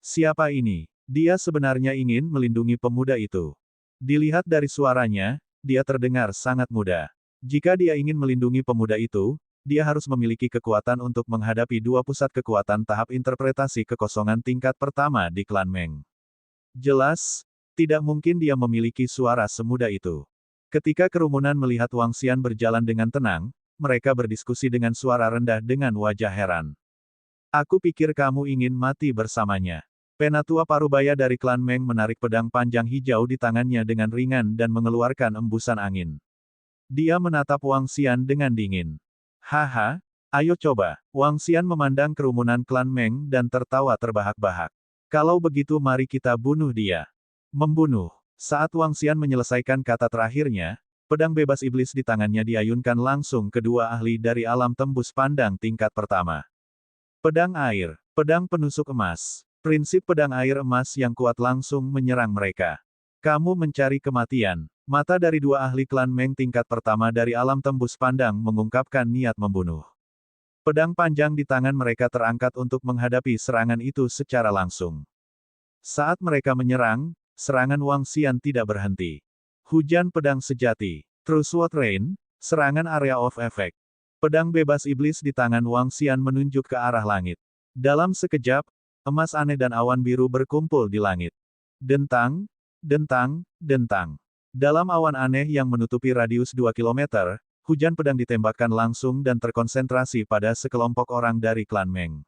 Siapa ini? Dia sebenarnya ingin melindungi pemuda itu. Dilihat dari suaranya, dia terdengar sangat muda. Jika dia ingin melindungi pemuda itu, dia harus memiliki kekuatan untuk menghadapi dua pusat kekuatan tahap interpretasi kekosongan tingkat pertama di klan Meng. Jelas, tidak mungkin dia memiliki suara semuda itu. Ketika kerumunan melihat Wang Xian berjalan dengan tenang, mereka berdiskusi dengan suara rendah dengan wajah heran. Aku pikir kamu ingin mati bersamanya. Penatua Parubaya dari klan Meng menarik pedang panjang hijau di tangannya dengan ringan dan mengeluarkan embusan angin. Dia menatap Wang Xian dengan dingin. Haha, ayo coba. Wang Xian memandang kerumunan klan Meng dan tertawa terbahak-bahak. Kalau begitu mari kita bunuh dia. Membunuh. Saat Wang Xian menyelesaikan kata terakhirnya, pedang bebas iblis di tangannya diayunkan langsung ke dua ahli dari alam tembus pandang tingkat pertama. Pedang air, pedang penusuk emas. Prinsip pedang air emas yang kuat langsung menyerang mereka. Kamu mencari kematian. Mata dari dua ahli klan Meng tingkat pertama dari alam tembus pandang mengungkapkan niat membunuh. Pedang panjang di tangan mereka terangkat untuk menghadapi serangan itu secara langsung. Saat mereka menyerang, serangan Wang Xian tidak berhenti. Hujan pedang sejati. True Sword Rain, serangan area of effect. Pedang bebas iblis di tangan Wang Xian menunjuk ke arah langit. Dalam sekejap, emas aneh dan awan biru berkumpul di langit. Dentang, dentang, dentang. Dalam awan aneh yang menutupi radius 2 km, hujan pedang ditembakkan langsung dan terkonsentrasi pada sekelompok orang dari klan Meng.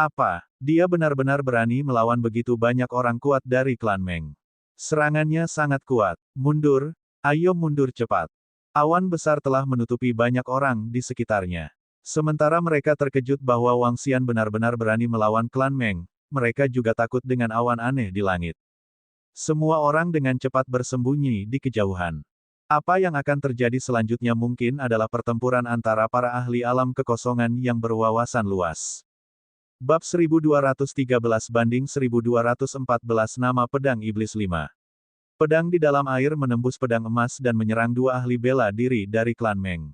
Apa? Dia benar-benar berani melawan begitu banyak orang kuat dari klan Meng. Serangannya sangat kuat. Mundur, ayo mundur cepat. Awan besar telah menutupi banyak orang di sekitarnya. Sementara mereka terkejut bahwa Wang Xian benar-benar berani melawan klan Meng, mereka juga takut dengan awan aneh di langit. Semua orang dengan cepat bersembunyi di kejauhan. Apa yang akan terjadi selanjutnya mungkin adalah pertempuran antara para ahli alam kekosongan yang berwawasan luas. Bab 1213 banding 1214 Nama Pedang Iblis 5. Pedang di dalam air menembus pedang emas dan menyerang dua ahli bela diri dari klan Meng.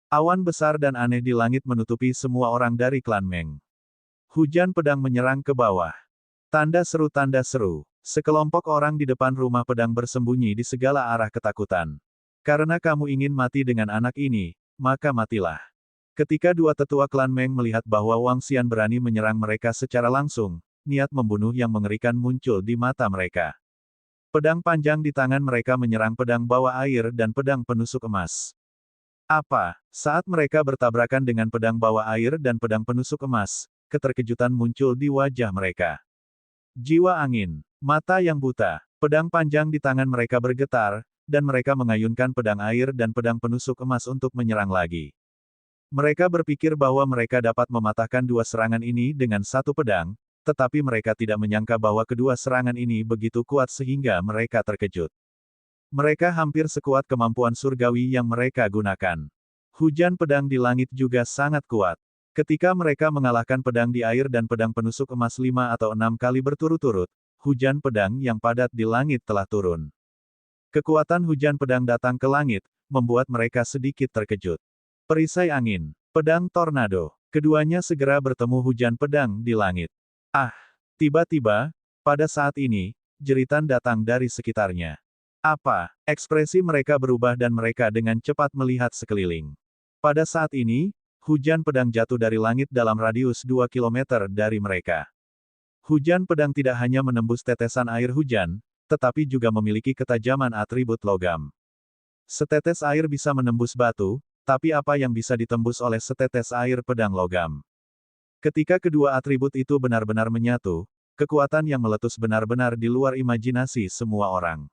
Awan besar dan aneh di langit menutupi semua orang dari klan Meng. Hujan pedang menyerang ke bawah. Tanda seru tanda seru. Sekelompok orang di depan rumah pedang bersembunyi di segala arah ketakutan. Karena kamu ingin mati dengan anak ini, maka matilah. Ketika dua tetua klan Meng melihat bahwa Wang Xian berani menyerang mereka secara langsung, niat membunuh yang mengerikan muncul di mata mereka. Pedang panjang di tangan mereka menyerang pedang bawah air dan pedang penusuk emas. Apa? Saat mereka bertabrakan dengan pedang bawah air dan pedang penusuk emas, keterkejutan muncul di wajah mereka. Jiwa angin, mata yang buta, pedang panjang di tangan mereka bergetar, dan mereka mengayunkan pedang air dan pedang penusuk emas untuk menyerang lagi. Mereka berpikir bahwa mereka dapat mematahkan dua serangan ini dengan satu pedang, tetapi mereka tidak menyangka bahwa kedua serangan ini begitu kuat sehingga mereka terkejut. Mereka hampir sekuat kemampuan surgawi yang mereka gunakan. Hujan pedang di langit juga sangat kuat. Ketika mereka mengalahkan pedang di air dan pedang penusuk emas 5 atau 6 kali berturut-turut, hujan pedang yang padat di langit telah turun. Kekuatan hujan pedang datang ke langit, membuat mereka sedikit terkejut. Perisai angin, pedang tornado, keduanya segera bertemu hujan pedang di langit. Ah! Tiba-tiba, pada saat ini, jeritan datang dari sekitarnya. Apa? Ekspresi mereka berubah dan mereka dengan cepat melihat sekeliling. Pada saat ini, hujan pedang jatuh dari langit dalam radius 2 km dari mereka. Hujan pedang tidak hanya menembus tetesan air hujan, tetapi juga memiliki ketajaman atribut logam. Setetes air bisa menembus batu, tapi apa yang bisa ditembus oleh setetes air pedang logam? Ketika kedua atribut itu benar-benar menyatu, kekuatan yang meletus benar-benar di luar imajinasi semua orang.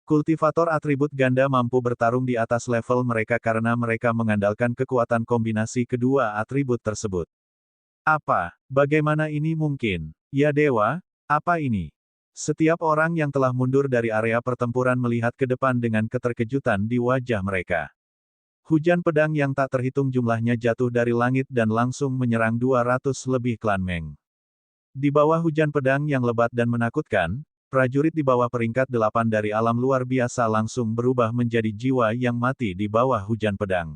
Kultivator atribut ganda mampu bertarung di atas level mereka karena mereka mengandalkan kekuatan kombinasi kedua atribut tersebut. Apa? Bagaimana ini mungkin? Ya dewa, apa ini? Setiap orang yang telah mundur dari area pertempuran melihat ke depan dengan keterkejutan di wajah mereka. Hujan pedang yang tak terhitung jumlahnya jatuh dari langit dan langsung menyerang 200 lebih klan Meng. Di bawah hujan pedang yang lebat dan menakutkan, prajurit di bawah peringkat 8 dari alam luar biasa langsung berubah menjadi jiwa yang mati di bawah hujan pedang.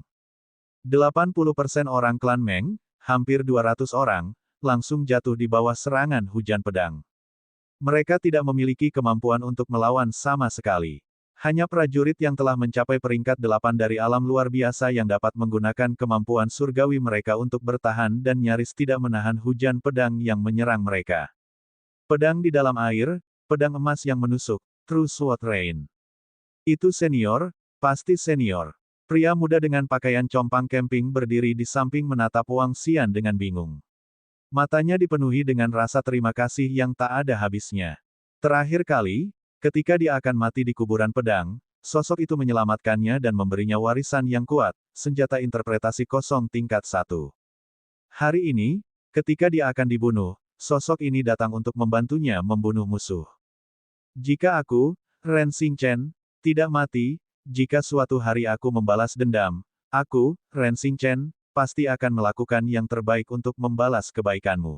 80% orang klan Meng, hampir 200 orang, langsung jatuh di bawah serangan hujan pedang. Mereka tidak memiliki kemampuan untuk melawan sama sekali. Hanya prajurit yang telah mencapai peringkat 8 dari alam luar biasa yang dapat menggunakan kemampuan surgawi mereka untuk bertahan dan nyaris tidak menahan hujan pedang yang menyerang mereka. Pedang di dalam air, pedang emas yang menusuk, True Sword Rain. Itu senior, pasti senior. Pria muda dengan pakaian compang camping berdiri di samping menatap Wang Xian dengan bingung. Matanya dipenuhi dengan rasa terima kasih yang tak ada habisnya. Terakhir kali, ketika dia akan mati di kuburan pedang, sosok itu menyelamatkannya dan memberinya warisan yang kuat, senjata interpretasi kosong tingkat 1. Hari ini, ketika dia akan dibunuh, sosok ini datang untuk membantunya membunuh musuh. Jika aku, Ren Xingchen, tidak mati, jika suatu hari aku membalas dendam, aku, Ren Xingchen, pasti akan melakukan yang terbaik untuk membalas kebaikanmu.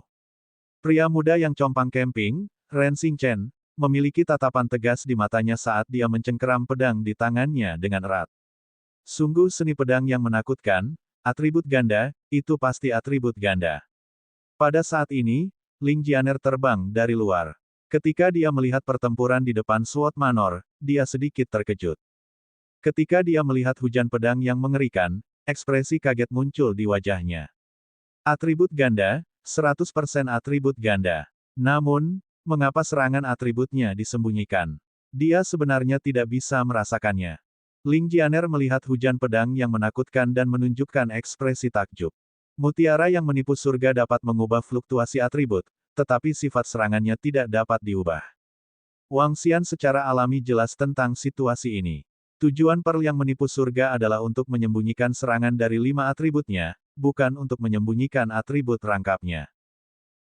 Pria muda yang compang camping, Ren Xingchen, memiliki tatapan tegas di matanya saat dia mencengkeram pedang di tangannya dengan erat. Sungguh seni pedang yang menakutkan, atribut ganda, itu pasti atribut ganda. Pada saat ini, Ling Jianer terbang dari luar. Ketika dia melihat pertempuran di depan Sword Manor, dia sedikit terkejut. Ketika dia melihat hujan pedang yang mengerikan, ekspresi kaget muncul di wajahnya. Atribut ganda, 100% atribut ganda. Namun, mengapa serangan atributnya disembunyikan? Dia sebenarnya tidak bisa merasakannya. Ling Jianer melihat hujan pedang yang menakutkan dan menunjukkan ekspresi takjub. Mutiara yang menipu surga dapat mengubah fluktuasi atribut, tetapi sifat serangannya tidak dapat diubah. Wang Xian secara alami jelas tentang situasi ini. Tujuan Pearl yang menipu surga adalah untuk menyembunyikan serangan dari 5 atributnya, bukan untuk menyembunyikan atribut rangkapnya.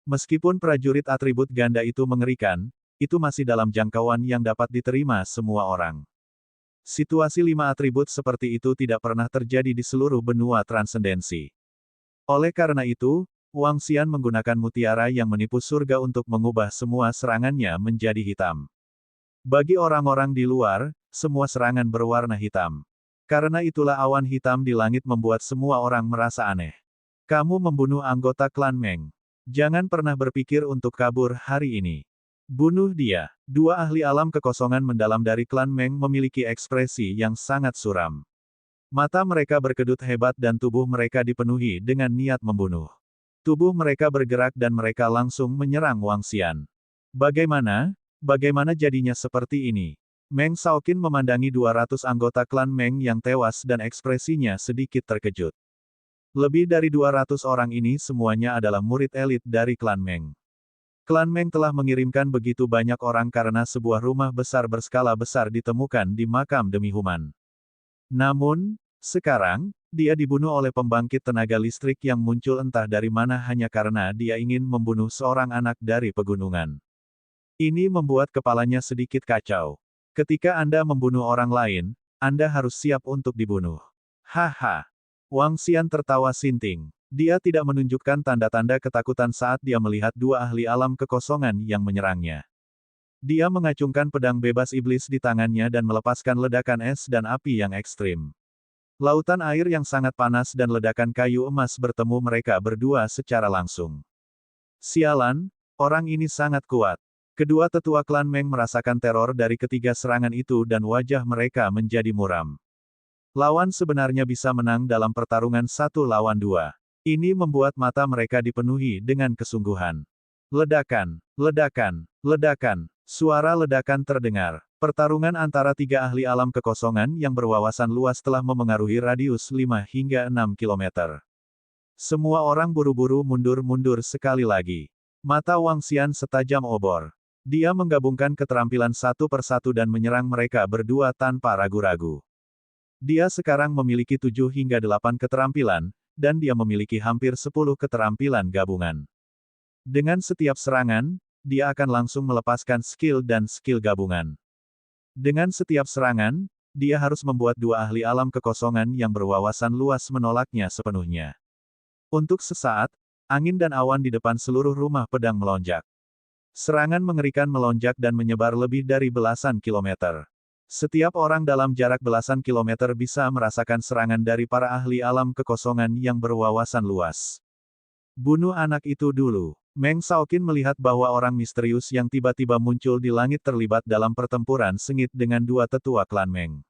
Meskipun prajurit atribut ganda itu mengerikan, itu masih dalam jangkauan yang dapat diterima semua orang. Situasi 5 atribut seperti itu tidak pernah terjadi di seluruh benua transendensi. Oleh karena itu, Wang Xian menggunakan mutiara yang menipu surga untuk mengubah semua serangannya menjadi hitam. Bagi orang-orang di luar, semua serangan berwarna hitam. Karena itulah awan hitam di langit membuat semua orang merasa aneh. Kamu membunuh anggota klan Meng. Jangan pernah berpikir untuk kabur hari ini. Bunuh dia. 2 ahli alam kekosongan mendalam dari klan Meng memiliki ekspresi yang sangat suram. Mata mereka berkedut hebat dan tubuh mereka dipenuhi dengan niat membunuh. Tubuh mereka bergerak dan mereka langsung menyerang Wang Xian. Bagaimana jadinya seperti ini? Meng Shaoqin memandangi 200 anggota klan Meng yang tewas dan ekspresinya sedikit terkejut. Lebih dari 200 orang ini semuanya adalah murid elit dari klan Meng. Klan Meng telah mengirimkan begitu banyak orang karena sebuah rumah besar berskala besar ditemukan di makam demi Human. Namun, sekarang, dia dibunuh oleh pembangkit tenaga listrik yang muncul entah dari mana hanya karena dia ingin membunuh seorang anak dari pegunungan. Ini membuat kepalanya sedikit kacau. Ketika Anda membunuh orang lain, Anda harus siap untuk dibunuh. Haha. Wang Xian tertawa sinting. Dia tidak menunjukkan tanda-tanda ketakutan saat dia melihat 2 ahli alam kekosongan yang menyerangnya. Dia mengacungkan pedang bebas iblis di tangannya dan melepaskan ledakan es dan api yang ekstrim. Lautan air yang sangat panas dan ledakan kayu emas bertemu mereka berdua secara langsung. Sialan, orang ini sangat kuat. Kedua tetua klan Meng merasakan teror dari ketiga serangan itu dan wajah mereka menjadi muram. Lawan sebenarnya bisa menang dalam pertarungan 1 lawan 2. Ini membuat mata mereka dipenuhi dengan kesungguhan. Ledakan, ledakan, ledakan. Suara ledakan terdengar. Pertarungan antara 3 ahli alam kekosongan yang berwawasan luas telah memengaruhi radius 5 hingga 6 km. Semua orang buru-buru mundur-mundur sekali lagi. Mata Wang Xian setajam obor. Dia menggabungkan keterampilan satu persatu dan menyerang mereka berdua tanpa ragu-ragu. Dia sekarang memiliki 7 hingga 8 keterampilan, dan dia memiliki hampir 10 keterampilan gabungan. Dengan setiap serangan, dia akan langsung melepaskan skill dan skill gabungan. Dengan setiap serangan, dia harus membuat 2 ahli alam kekosongan yang berwawasan luas menolaknya sepenuhnya. Untuk sesaat, angin dan awan di depan seluruh rumah pedang melonjak. Serangan mengerikan melonjak dan menyebar lebih dari belasan kilometer. Setiap orang dalam jarak belasan kilometer bisa merasakan serangan dari para ahli alam kekosongan yang berwawasan luas. Bunuh anak itu dulu. Meng Xiaoqin melihat bahwa orang misterius yang tiba-tiba muncul di langit terlibat dalam pertempuran sengit dengan dua tetua klan Meng.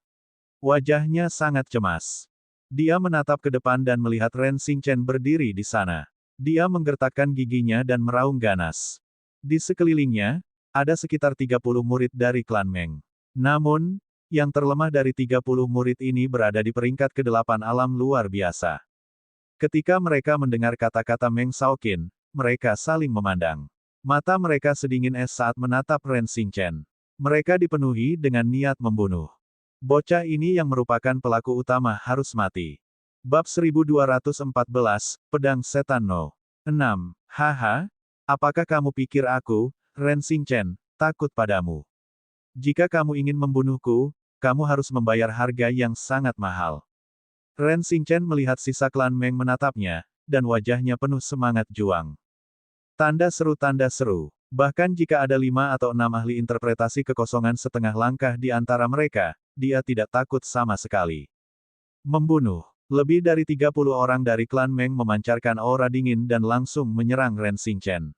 Wajahnya sangat cemas. Dia menatap ke depan dan melihat Ren Xingchen berdiri di sana. Dia menggertakkan giginya dan meraung ganas. Di sekelilingnya, ada sekitar 30 murid dari klan Meng. Namun, yang terlemah dari 30 murid ini berada di peringkat ke-8 alam luar biasa. Ketika mereka mendengar kata-kata Meng Xiaoqin, mereka saling memandang. Mata mereka sedingin es saat menatap Ren Xingchen. Mereka dipenuhi dengan niat membunuh. Bocah ini yang merupakan pelaku utama harus mati. Bab 1214, Pedang Setan No. 6. Haha, apakah kamu pikir aku, Ren Xingchen, takut padamu? Jika kamu ingin membunuhku, kamu harus membayar harga yang sangat mahal. Ren Xingchen melihat sisa klan Meng menatapnya, dan wajahnya penuh semangat juang. Tanda seru. Bahkan jika ada 5 atau 6 ahli interpretasi kekosongan setengah langkah di antara mereka, dia tidak takut sama sekali. Membunuh. Lebih dari 30 orang dari klan Meng memancarkan aura dingin dan langsung menyerang Ren Xingchen.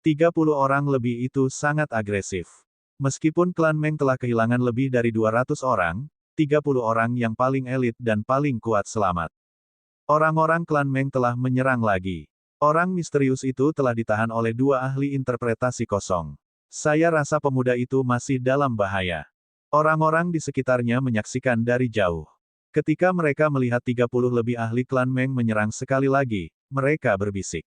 30 orang lebih itu sangat agresif. Meskipun klan Meng telah kehilangan lebih dari 200 orang, 30 orang yang paling elit dan paling kuat selamat. Orang-orang klan Meng telah menyerang lagi. Orang misterius itu telah ditahan oleh 2 ahli interpretasi kosong. Saya rasa pemuda itu masih dalam bahaya. Orang-orang di sekitarnya menyaksikan dari jauh. Ketika mereka melihat 30 lebih ahli klan Meng menyerang sekali lagi, mereka berbisik.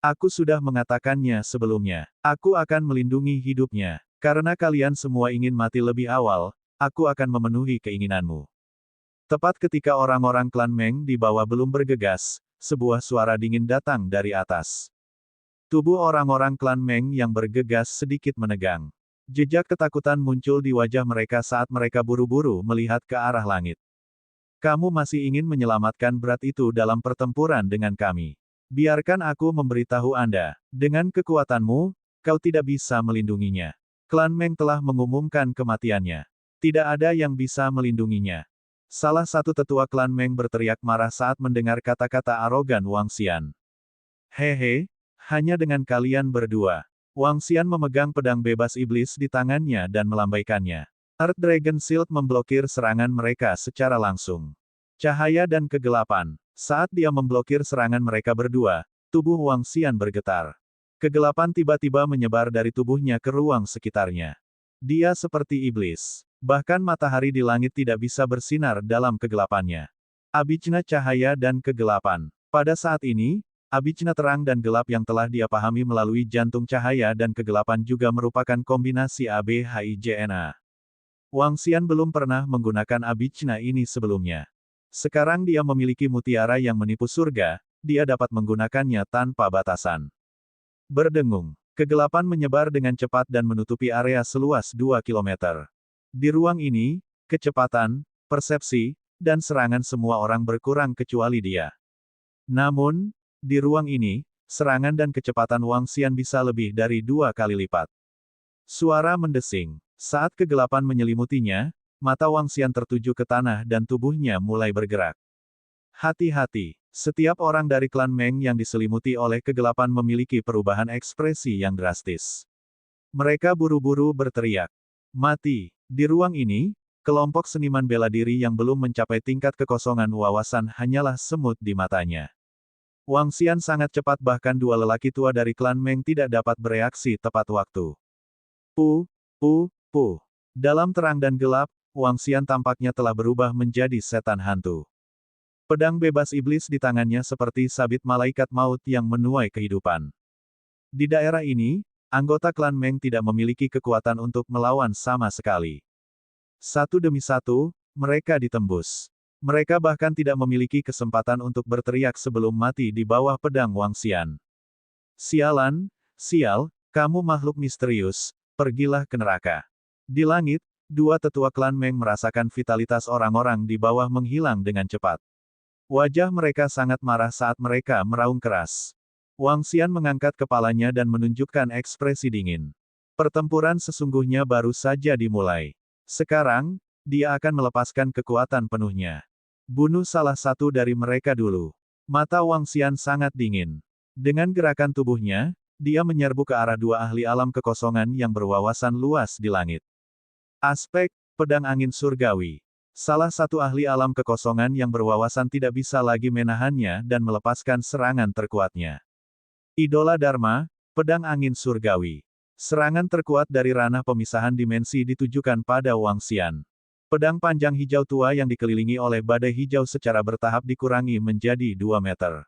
Aku sudah mengatakannya sebelumnya. Aku akan melindungi hidupnya. Karena kalian semua ingin mati lebih awal, aku akan memenuhi keinginanmu. Tepat ketika orang-orang klan Meng di bawah belum bergegas, sebuah suara dingin datang dari atas. Tubuh orang-orang klan Meng yang bergegas sedikit menegang. Jejak ketakutan muncul di wajah mereka saat mereka buru-buru melihat ke arah langit. Kamu masih ingin menyelamatkan berat itu dalam pertempuran dengan kami. Biarkan aku memberitahu Anda, dengan kekuatanmu, kau tidak bisa melindunginya. Klan Meng telah mengumumkan kematiannya. Tidak ada yang bisa melindunginya. Salah satu tetua klan Meng berteriak marah saat mendengar kata-kata arogan Wang Xian. Hehe, hanya dengan kalian berdua. Wang Xian memegang pedang bebas iblis di tangannya dan melambaikannya. Earth Dragon Shield memblokir serangan mereka secara langsung. Cahaya dan kegelapan. Saat dia memblokir serangan mereka berdua, tubuh Wang Xian bergetar. Kegelapan tiba-tiba menyebar dari tubuhnya ke ruang sekitarnya. Dia seperti iblis. Bahkan matahari di langit tidak bisa bersinar dalam kegelapannya. Abijna cahaya dan kegelapan. Pada saat ini, abijna terang dan gelap yang telah dia pahami melalui jantung cahaya dan kegelapan juga merupakan kombinasi ABHIJNA. Wang Xian belum pernah menggunakan abijna ini sebelumnya. Sekarang dia memiliki mutiara yang menipu surga, dia dapat menggunakannya tanpa batasan. Berdengung. Kegelapan menyebar dengan cepat dan menutupi area seluas 2 km. Di ruang ini, kecepatan, persepsi, dan serangan semua orang berkurang kecuali dia. Namun, di ruang ini, serangan dan kecepatan Wang Xian bisa lebih dari 2 kali lipat. Suara mendesing. Saat kegelapan menyelimutinya, mata Wang Xian tertuju ke tanah dan tubuhnya mulai bergerak. Hati-hati. Setiap orang dari klan Meng yang diselimuti oleh kegelapan memiliki perubahan ekspresi yang drastis. Mereka buru-buru berteriak. Mati. Di ruang ini, kelompok seniman bela diri yang belum mencapai tingkat kekosongan wawasan hanyalah semut di matanya. Wang Xian sangat cepat bahkan 2 lelaki tua dari klan Meng tidak dapat bereaksi tepat waktu. Dalam terang dan gelap, Wang Xian tampaknya telah berubah menjadi setan hantu. Pedang bebas iblis di tangannya seperti sabit malaikat maut yang menuai kehidupan. Di daerah ini, anggota klan Meng tidak memiliki kekuatan untuk melawan sama sekali. Satu demi satu, mereka ditembus. Mereka bahkan tidak memiliki kesempatan untuk berteriak sebelum mati di bawah pedang Wang Xian. Sialan, sial, kamu makhluk misterius, pergilah ke neraka. Di langit, 2 tetua klan Meng merasakan vitalitas orang-orang di bawah menghilang dengan cepat. Wajah mereka sangat marah saat mereka meraung keras. Wang Xian mengangkat kepalanya dan menunjukkan ekspresi dingin. Pertempuran sesungguhnya baru saja dimulai. Sekarang, dia akan melepaskan kekuatan penuhnya. Bunuh salah satu dari mereka dulu. Mata Wang Xian sangat dingin. Dengan gerakan tubuhnya, dia menyerbu ke arah dua ahli alam kekosongan yang berwawasan luas di langit. Aspek, pedang angin surgawi. Salah satu ahli alam kekosongan yang berwawasan tidak bisa lagi menahannya dan melepaskan serangan terkuatnya. Idola Dharma, pedang angin surgawi. Serangan terkuat dari ranah pemisahan dimensi ditujukan pada Wang Xian. Pedang panjang hijau tua yang dikelilingi oleh badai hijau secara bertahap dikurangi menjadi 2 meter.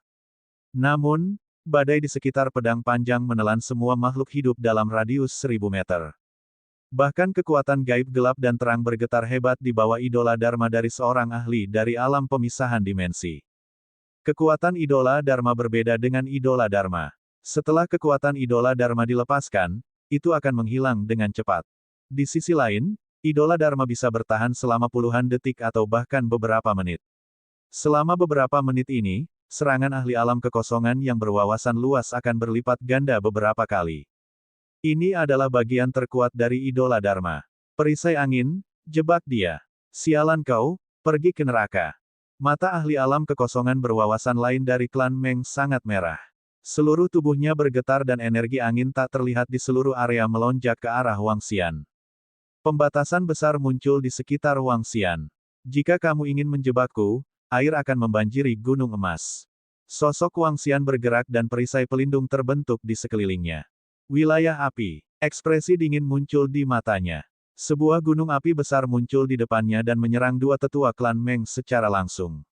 Namun, badai di sekitar pedang panjang menelan semua makhluk hidup dalam radius 1000 meter. Bahkan kekuatan gaib gelap dan terang bergetar hebat di bawah idola Dharma dari seorang ahli dari alam pemisahan dimensi. Kekuatan idola Dharma berbeda dengan idola Dharma. Setelah kekuatan idola Dharma dilepaskan, itu akan menghilang dengan cepat. Di sisi lain, idola Dharma bisa bertahan selama puluhan detik atau bahkan beberapa menit. Selama beberapa menit ini, serangan ahli alam kekosongan yang berwawasan luas akan berlipat ganda beberapa kali. Ini adalah bagian terkuat dari idola Dharma. Perisai angin, jebak dia. Sialan kau, pergi ke neraka. Mata ahli alam kekosongan berwawasan lain dari klan Meng sangat merah. Seluruh tubuhnya bergetar dan energi angin tak terlihat di seluruh area melonjak ke arah Wang Xian. Pembatasan besar muncul di sekitar Wang Xian. Jika kamu ingin menjebakku, air akan membanjiri gunung emas. Sosok Wang Xian bergerak dan perisai pelindung terbentuk di sekelilingnya. Wilayah api. Ekspresi dingin muncul di matanya. Sebuah gunung api besar muncul di depannya dan menyerang dua tetua klan Meng secara langsung.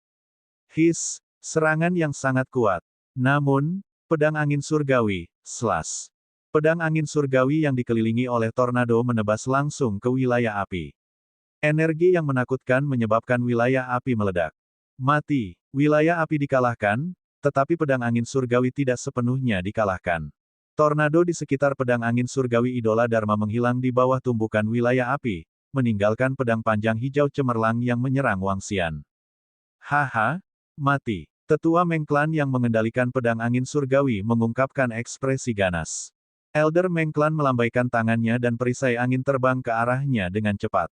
His, serangan yang sangat kuat. Namun, pedang angin surgawi, slash. Pedang angin surgawi yang dikelilingi oleh tornado menebas langsung ke wilayah api. Energi yang menakutkan menyebabkan wilayah api meledak. Mati, wilayah api dikalahkan, tetapi pedang angin surgawi tidak sepenuhnya dikalahkan. Tornado di sekitar pedang angin surgawi idola Dharma menghilang di bawah tumbukan wilayah api, meninggalkan pedang panjang hijau cemerlang yang menyerang Wang Xian. Haha, mati. Tetua Meng Clan yang mengendalikan pedang angin surgawi mengungkapkan ekspresi ganas. Elder Meng Clan melambaikan tangannya dan perisai angin terbang ke arahnya dengan cepat.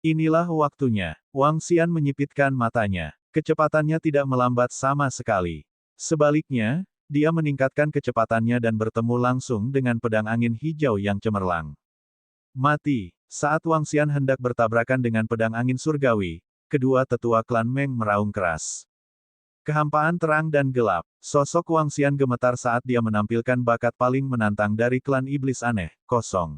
Inilah waktunya. Wang Xian menyipitkan matanya. Kecepatannya tidak melambat sama sekali. Sebaliknya, dia meningkatkan kecepatannya dan bertemu langsung dengan pedang angin hijau yang cemerlang. Mati. Saat Wang Xian hendak bertabrakan dengan pedang angin surgawi, kedua tetua klan Meng meraung keras. Kehampaan terang dan gelap. Sosok Wang Xian gemetar saat dia menampilkan bakat paling menantang dari klan iblis aneh, kosong.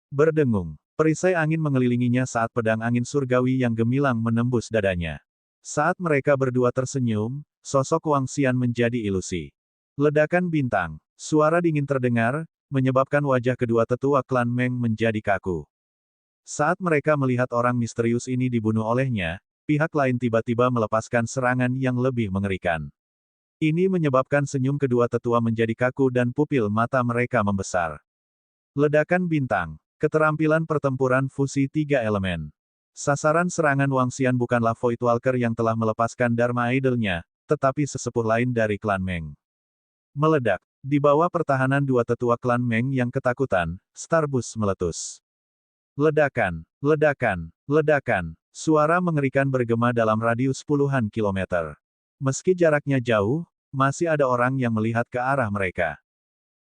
Berdengung. Perisai angin mengelilinginya saat pedang angin surgawi yang gemilang menembus dadanya. Saat mereka berdua tersenyum, sosok Wang Xian menjadi ilusi. Ledakan bintang. Suara dingin terdengar, menyebabkan wajah kedua tetua klan Meng menjadi kaku. Saat mereka melihat orang misterius ini dibunuh olehnya, pihak lain tiba-tiba melepaskan serangan yang lebih mengerikan. Ini menyebabkan senyum kedua tetua menjadi kaku dan pupil mata mereka membesar. Ledakan bintang. Keterampilan pertempuran fusi tiga elemen. Sasaran serangan Wang Xian bukanlah Voidwalker yang telah melepaskan Dharma Idol-nya, tetapi sesepuh lain dari klan Meng. Meledak. Di bawah pertahanan dua tetua klan Meng yang ketakutan, Starbus meletus. Ledakan, ledakan, ledakan. Suara mengerikan bergema dalam radius puluhan kilometer. Meski jaraknya jauh, masih ada orang yang melihat ke arah mereka.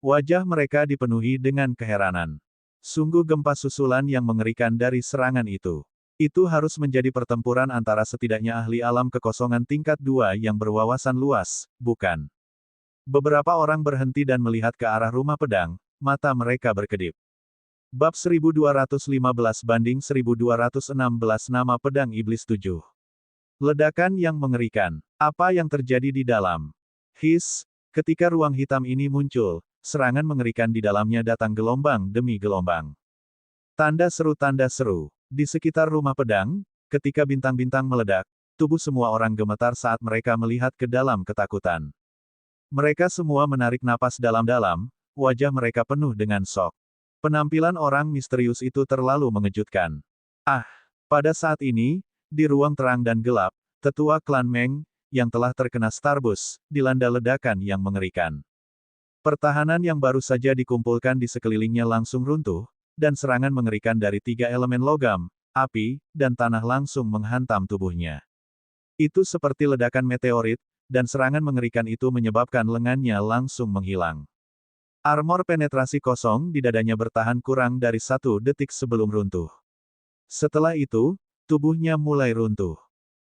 Wajah mereka dipenuhi dengan keheranan. Sungguh gempa susulan yang mengerikan dari serangan itu. Itu harus menjadi pertempuran antara setidaknya ahli alam kekosongan tingkat 2 yang berwawasan luas, bukan? Beberapa orang berhenti dan melihat ke arah rumah pedang, mata mereka berkedip. Bab 1215-1216 Nama Pedang Iblis 7. Ledakan yang mengerikan. Apa yang terjadi di dalam? His, ketika ruang hitam ini muncul, serangan mengerikan di dalamnya datang gelombang demi gelombang. Tanda seru. Di sekitar rumah pedang, ketika bintang-bintang meledak, tubuh semua orang gemetar saat mereka melihat ke dalam ketakutan. Mereka semua menarik napas dalam-dalam, wajah mereka penuh dengan shock. Penampilan orang misterius itu terlalu mengejutkan. Pada saat ini, di ruang terang dan gelap, tetua klan Meng, yang telah terkena Starbus, dilanda ledakan yang mengerikan. Pertahanan yang baru saja dikumpulkan di sekelilingnya langsung runtuh, dan serangan mengerikan dari 3 elemen logam, api, dan tanah langsung menghantam tubuhnya. Itu seperti ledakan meteorit, dan serangan mengerikan itu menyebabkan lengannya langsung menghilang. Armor penetrasi kosong di dadanya bertahan kurang dari 1 detik sebelum runtuh. Setelah itu, tubuhnya mulai runtuh.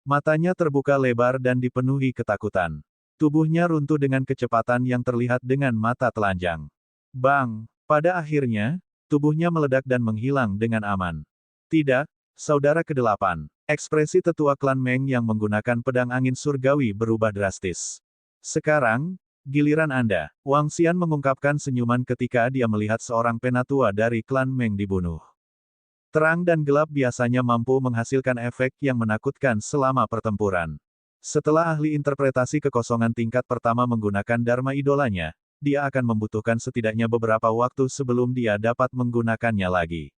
Matanya terbuka lebar dan dipenuhi ketakutan. Tubuhnya runtuh dengan kecepatan yang terlihat dengan mata telanjang. Bang! Pada akhirnya, tubuhnya meledak dan menghilang dengan aman. Tidak, saudara ke-8. Ekspresi tetua klan Meng yang menggunakan pedang angin surgawi berubah drastis. Sekarang, giliran Anda. Wang Xian mengungkapkan senyuman ketika dia melihat seorang penatua dari klan Meng dibunuh. Terang dan gelap biasanya mampu menghasilkan efek yang menakutkan selama pertempuran. Setelah ahli interpretasi kekosongan tingkat pertama menggunakan Dharma idolanya, dia akan membutuhkan setidaknya beberapa waktu sebelum dia dapat menggunakannya lagi.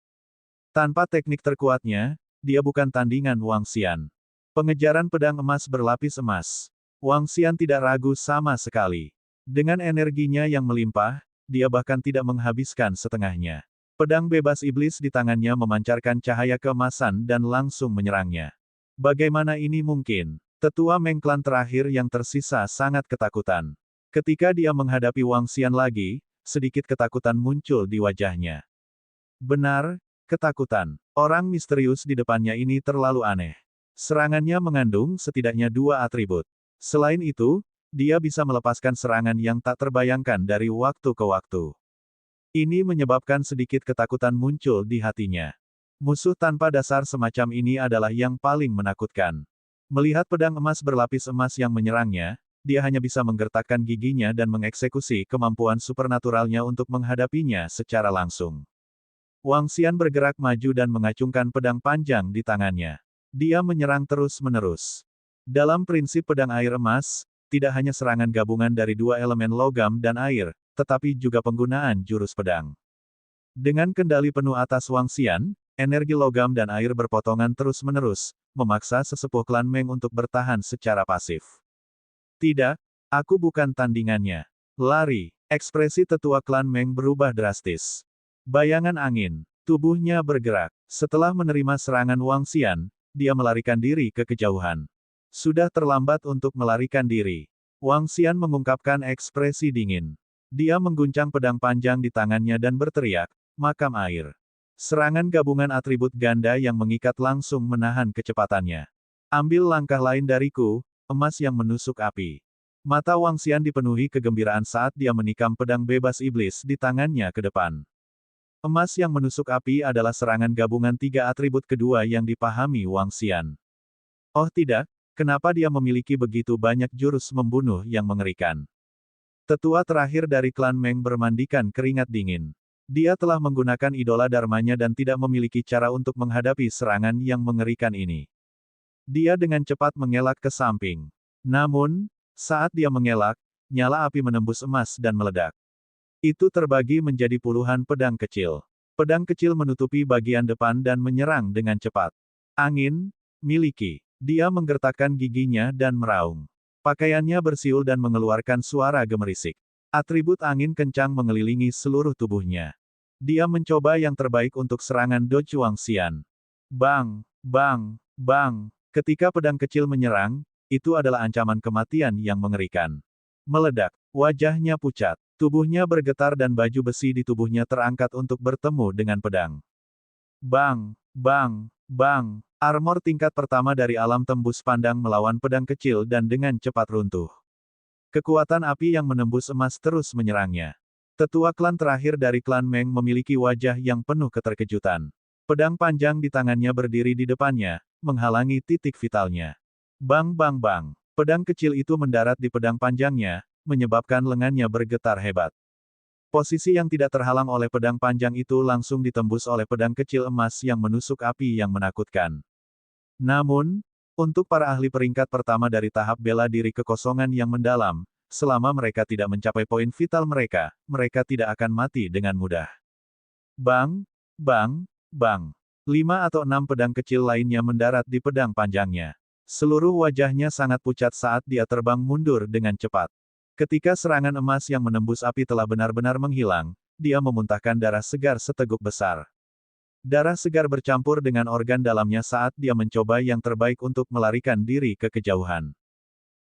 Tanpa teknik terkuatnya, dia bukan tandingan Wang Xian. Pengejaran pedang emas berlapis emas. Wang Xian tidak ragu sama sekali. Dengan energinya yang melimpah, dia bahkan tidak menghabiskan setengahnya. Pedang bebas iblis di tangannya memancarkan cahaya keemasan dan langsung menyerangnya. Bagaimana ini mungkin? Tetua Meng klan terakhir yang tersisa sangat ketakutan. Ketika dia menghadapi Wang Xian lagi, sedikit ketakutan muncul di wajahnya. Benar, ketakutan. Orang misterius di depannya ini terlalu aneh. Serangannya mengandung setidaknya 2 atribut. Selain itu, dia bisa melepaskan serangan yang tak terbayangkan dari waktu ke waktu. Ini menyebabkan sedikit ketakutan muncul di hatinya. Musuh tanpa dasar semacam ini adalah yang paling menakutkan. Melihat pedang emas berlapis emas yang menyerangnya, dia hanya bisa menggertakkan giginya dan mengeksekusi kemampuan supernaturalnya untuk menghadapinya secara langsung. Wang Xian bergerak maju dan mengacungkan pedang panjang di tangannya. Dia menyerang terus-menerus. Dalam prinsip pedang air emas, tidak hanya serangan gabungan dari 2 elemen logam dan air, tetapi juga penggunaan jurus pedang. Dengan kendali penuh atas Wang Xian, energi logam dan air berpotongan terus-menerus, memaksa sesepuh klan Meng untuk bertahan secara pasif. Tidak, aku bukan tandingannya. Lari, ekspresi tetua klan Meng berubah drastis. Bayangan angin, tubuhnya bergerak. Setelah menerima serangan Wang Xian, dia melarikan diri ke kejauhan. Sudah terlambat untuk melarikan diri. Wang Xian mengungkapkan ekspresi dingin. Dia mengguncang pedang panjang di tangannya dan berteriak, "Makam air." Serangan gabungan atribut ganda yang mengikat langsung menahan kecepatannya. Ambil langkah lain dariku, emas yang menusuk api. Mata Wang Xian dipenuhi kegembiraan saat dia menikam pedang bebas iblis di tangannya ke depan. Emas yang menusuk api adalah serangan gabungan 3 atribut kedua yang dipahami Wang Xian. Oh tidak, kenapa dia memiliki begitu banyak jurus membunuh yang mengerikan? Tetua terakhir dari klan Meng bermandikan keringat dingin. Dia telah menggunakan idola dharmanya dan tidak memiliki cara untuk menghadapi serangan yang mengerikan ini. Dia dengan cepat mengelak ke samping. Namun, saat dia mengelak, nyala api menembus emas dan meledak. Itu terbagi menjadi puluhan pedang kecil. Pedang kecil menutupi bagian depan dan menyerang dengan cepat. Angin, miliki. Dia menggertakkan giginya dan meraung. Pakaiannya bersiul dan mengeluarkan suara gemerisik. Atribut angin kencang mengelilingi seluruh tubuhnya. Dia mencoba yang terbaik untuk serangan Dodge Wang Xian. Bang, bang, bang. Ketika pedang kecil menyerang, itu adalah ancaman kematian yang mengerikan. Meledak, wajahnya pucat, tubuhnya bergetar dan baju besi di tubuhnya terangkat untuk bertemu dengan pedang. Bang, bang, bang. Armor tingkat pertama dari alam tembus pandang melawan pedang kecil dan dengan cepat runtuh. Kekuatan api yang menembus emas terus menyerangnya. Tetua klan terakhir dari klan Meng memiliki wajah yang penuh keterkejutan. Pedang panjang di tangannya berdiri di depannya, menghalangi titik vitalnya. Bang bang bang. Pedang kecil itu mendarat di pedang panjangnya, menyebabkan lengannya bergetar hebat. Posisi yang tidak terhalang oleh pedang panjang itu langsung ditembus oleh pedang kecil emas yang menusuk api yang menakutkan. Namun, untuk para ahli peringkat pertama dari tahap bela diri kekosongan yang mendalam, selama mereka tidak mencapai poin vital mereka, mereka tidak akan mati dengan mudah. Bang, bang, bang. 5 atau 6 pedang kecil lainnya mendarat di pedang panjangnya. Seluruh wajahnya sangat pucat saat dia terbang mundur dengan cepat. Ketika serangan emas yang menembus api telah benar-benar menghilang, dia memuntahkan darah segar seteguk besar. Darah segar bercampur dengan organ dalamnya saat dia mencoba yang terbaik untuk melarikan diri ke kejauhan.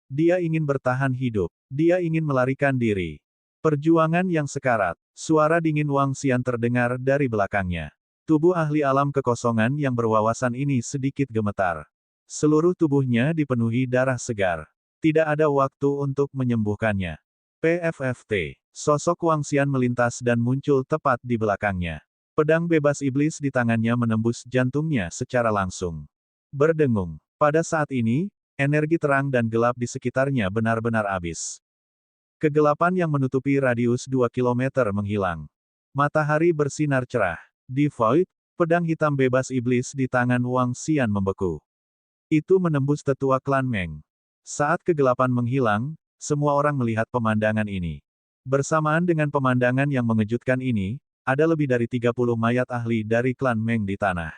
Dia ingin bertahan hidup. Dia ingin melarikan diri. Perjuangan yang sekarat. Suara dingin Wang Xian terdengar dari belakangnya. Tubuh ahli alam kekosongan yang berwawasan ini sedikit gemetar. Seluruh tubuhnya dipenuhi darah segar. Tidak ada waktu untuk menyembuhkannya. PFFT. Sosok Wang Xian melintas dan muncul tepat di belakangnya. Pedang bebas iblis di tangannya menembus jantungnya secara langsung. Berdengung. Pada saat ini, energi terang dan gelap di sekitarnya benar-benar habis. Kegelapan yang menutupi radius 2 kilometer menghilang. Matahari bersinar cerah. Di Void, pedang hitam bebas iblis di tangan Wang Xian membeku. Itu menembus tetua klan Meng. Saat kegelapan menghilang, semua orang melihat pemandangan ini. Bersamaan dengan pemandangan yang mengejutkan ini, ada lebih dari 30 mayat ahli dari klan Meng di tanah.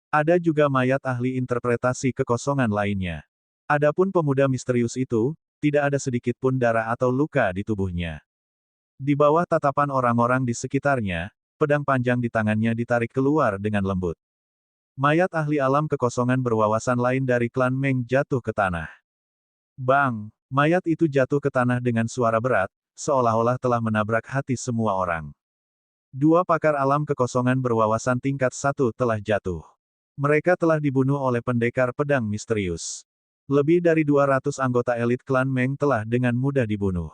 Ada juga mayat ahli interpretasi kekosongan lainnya. Adapun pemuda misterius itu, tidak ada sedikit pun darah atau luka di tubuhnya. Di bawah tatapan orang-orang di sekitarnya, pedang panjang di tangannya ditarik keluar dengan lembut. Mayat ahli alam kekosongan berwawasan lain dari klan Meng jatuh ke tanah. Bang! Mayat itu jatuh ke tanah dengan suara berat, seolah-olah telah menabrak hati semua orang. Dua pakar alam kekosongan berwawasan tingkat 1 telah jatuh. Mereka telah dibunuh oleh pendekar pedang misterius. Lebih dari 200 anggota elit klan Meng telah dengan mudah dibunuh.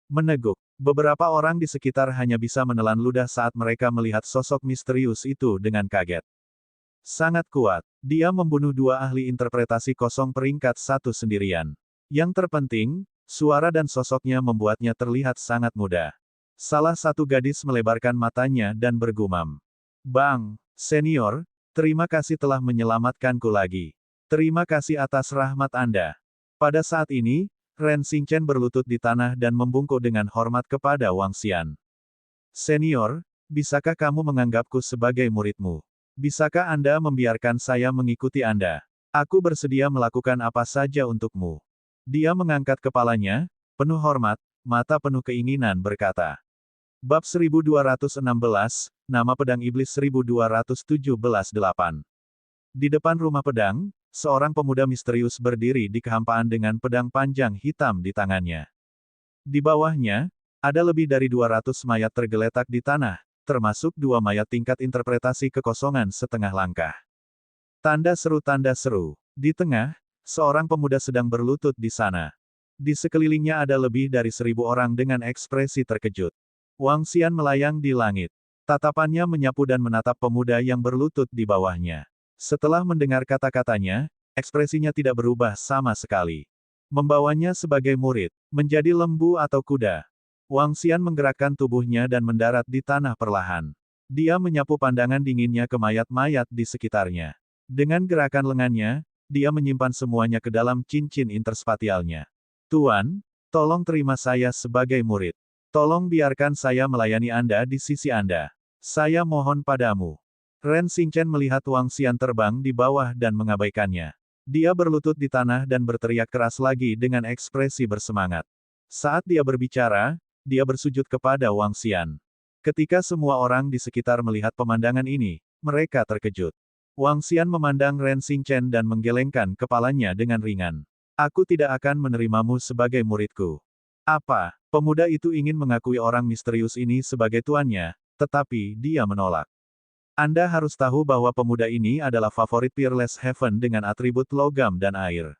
Meneguk. Beberapa orang di sekitar hanya bisa menelan ludah saat mereka melihat sosok misterius itu dengan kaget. Sangat kuat. Dia membunuh dua ahli interpretasi kosong peringkat 1 sendirian. Yang terpenting, suara dan sosoknya membuatnya terlihat sangat muda. Salah satu gadis melebarkan matanya dan bergumam. Bang, senior, terima kasih telah menyelamatkanku lagi. Terima kasih atas rahmat Anda. Pada saat ini, Ren Xingchen berlutut di tanah dan membungkuk dengan hormat kepada Wang Xian. Senior, bisakah kamu menganggapku sebagai muridmu? Bisakah Anda membiarkan saya mengikuti Anda? Aku bersedia melakukan apa saja untukmu. Dia mengangkat kepalanya, penuh hormat, mata penuh keinginan berkata. Bab 1216, Nama Pedang Iblis 1217-8. Di depan rumah pedang, seorang pemuda misterius berdiri di kehampaan dengan pedang panjang hitam di tangannya. Di bawahnya, ada lebih dari 200 mayat tergeletak di tanah, termasuk dua mayat tingkat interpretasi kekosongan setengah langkah. Tanda seru. Di tengah, seorang pemuda sedang berlutut di sana. Di sekelilingnya ada lebih dari 1000 orang dengan ekspresi terkejut. Wang Xian melayang di langit. Tatapannya menyapu dan menatap pemuda yang berlutut di bawahnya. Setelah mendengar kata-katanya, ekspresinya tidak berubah sama sekali. Membawanya sebagai murid, menjadi lembu atau kuda. Wang Xian menggerakkan tubuhnya dan mendarat di tanah perlahan. Dia menyapu pandangan dinginnya ke mayat-mayat di sekitarnya. Dengan gerakan lengannya, dia menyimpan semuanya ke dalam cincin interspatialnya. Tuan, tolong terima saya sebagai murid. Tolong biarkan saya melayani Anda di sisi Anda. Saya mohon padamu. Ren Xingchen melihat Wang Xian terbang di bawah dan mengabaikannya. Dia berlutut di tanah dan berteriak keras lagi dengan ekspresi bersemangat. Saat dia berbicara, dia bersujud kepada Wang Xian. Ketika semua orang di sekitar melihat pemandangan ini, mereka terkejut. Wang Xian memandang Ren Xingchen dan menggelengkan kepalanya dengan ringan. Aku tidak akan menerimamu sebagai muridku. Apa? Pemuda itu ingin mengakui orang misterius ini sebagai tuannya, tetapi dia menolak. Anda harus tahu bahwa pemuda ini adalah favorit Peerless Heaven dengan atribut logam dan air.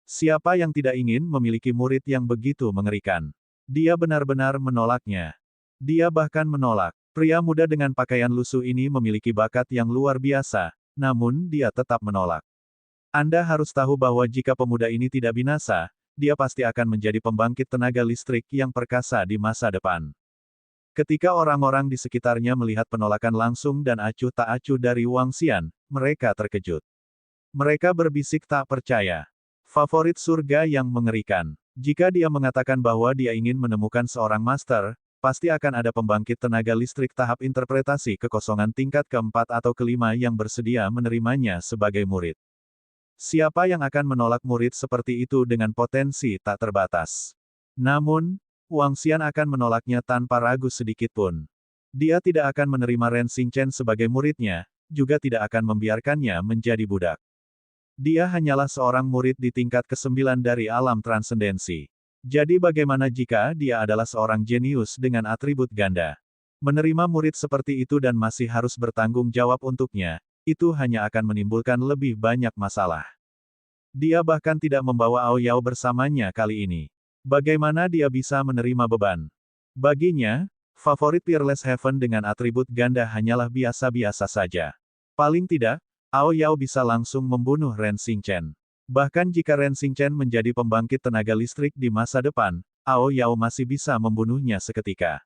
Siapa yang tidak ingin memiliki murid yang begitu mengerikan? Dia benar-benar menolaknya. Dia bahkan menolak. Pria muda dengan pakaian lusuh ini memiliki bakat yang luar biasa, namun dia tetap menolak. Anda harus tahu bahwa jika pemuda ini tidak binasa, dia pasti akan menjadi pembangkit tenaga listrik yang perkasa di masa depan. Ketika orang-orang di sekitarnya melihat penolakan langsung dan acuh tak acuh dari Wang Xian, mereka terkejut. Mereka berbisik tak percaya. Favorit surga yang mengerikan. Jika dia mengatakan bahwa dia ingin menemukan seorang master, pasti akan ada pembangkit tenaga listrik tahap interpretasi kekosongan tingkat keempat atau kelima yang bersedia menerimanya sebagai murid. Siapa yang akan menolak murid seperti itu dengan potensi tak terbatas? Namun, Wang Xian akan menolaknya tanpa ragu sedikit pun. Dia tidak akan menerima Ren Xingchen sebagai muridnya, juga tidak akan membiarkannya menjadi budak. Dia hanyalah seorang murid di tingkat ke-9 dari alam transendensi. Jadi bagaimana jika dia adalah seorang jenius dengan atribut ganda? Menerima murid seperti itu dan masih harus bertanggung jawab untuknya, itu hanya akan menimbulkan lebih banyak masalah. Dia bahkan tidak membawa Ao Yao bersamanya kali ini. Bagaimana dia bisa menerima beban? Baginya, favorit Peerless Heaven dengan atribut ganda hanyalah biasa-biasa saja. Paling tidak, Ao Yao bisa langsung membunuh Ren Xingchen. Bahkan jika Ren Xingchen menjadi pembangkit tenaga listrik di masa depan, Ao Yao masih bisa membunuhnya seketika.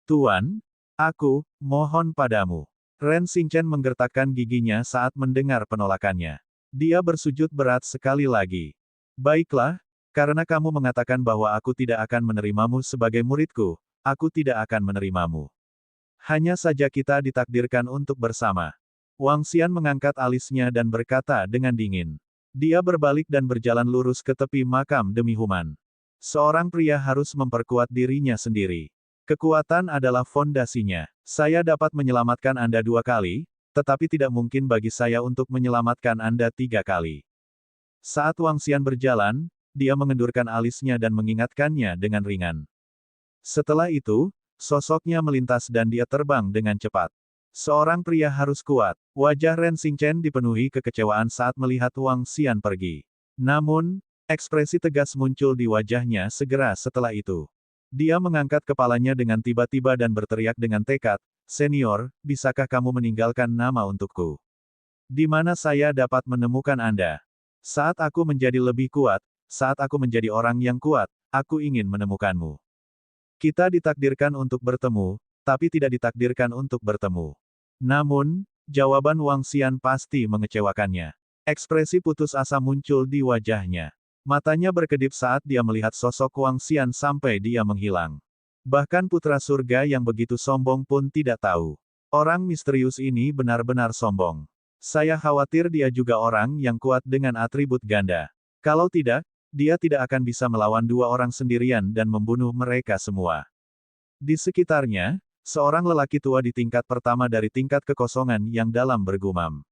Tuan, aku mohon padamu. Ren Xingchen menggertakkan giginya saat mendengar penolakannya. Dia bersujud berat sekali lagi. Baiklah, karena kamu mengatakan bahwa aku tidak akan menerimamu sebagai muridku, aku tidak akan menerimamu. Hanya saja kita ditakdirkan untuk bersama. Wang Xian mengangkat alisnya dan berkata dengan dingin. Dia berbalik dan berjalan lurus ke tepi makam demi Human. Seorang pria harus memperkuat dirinya sendiri. Kekuatan adalah fondasinya. Saya dapat menyelamatkan Anda 2 kali, tetapi tidak mungkin bagi saya untuk menyelamatkan Anda 3 kali. Saat Wang Xian berjalan, dia mengendurkan alisnya dan mengingatkannya dengan ringan. Setelah itu, sosoknya melintas dan dia terbang dengan cepat. Seorang pria harus kuat. Wajah Ren Xingchen dipenuhi kekecewaan saat melihat Wang Xian pergi. Namun, ekspresi tegas muncul di wajahnya segera setelah itu. Dia mengangkat kepalanya dengan tiba-tiba dan berteriak dengan tekad, "Senior, bisakah kamu meninggalkan nama untukku? Di mana saya dapat menemukan Anda? Saat aku menjadi lebih kuat, saat aku menjadi orang yang kuat, aku ingin menemukanmu." Kita ditakdirkan untuk bertemu, tapi tidak ditakdirkan untuk bertemu. Namun, jawaban Wang Xian pasti mengecewakannya. Ekspresi putus asa muncul di wajahnya. Matanya berkedip saat dia melihat sosok Wang Xian sampai dia menghilang. Bahkan putra surga yang begitu sombong pun tidak tahu. Orang misterius ini benar-benar sombong. Saya khawatir dia juga orang yang kuat dengan atribut ganda. Kalau tidak, dia tidak akan bisa melawan 2 orang sendirian dan membunuh mereka semua. Di sekitarnya, seorang lelaki tua di tingkat pertama dari tingkat kekosongan yang dalam bergumam.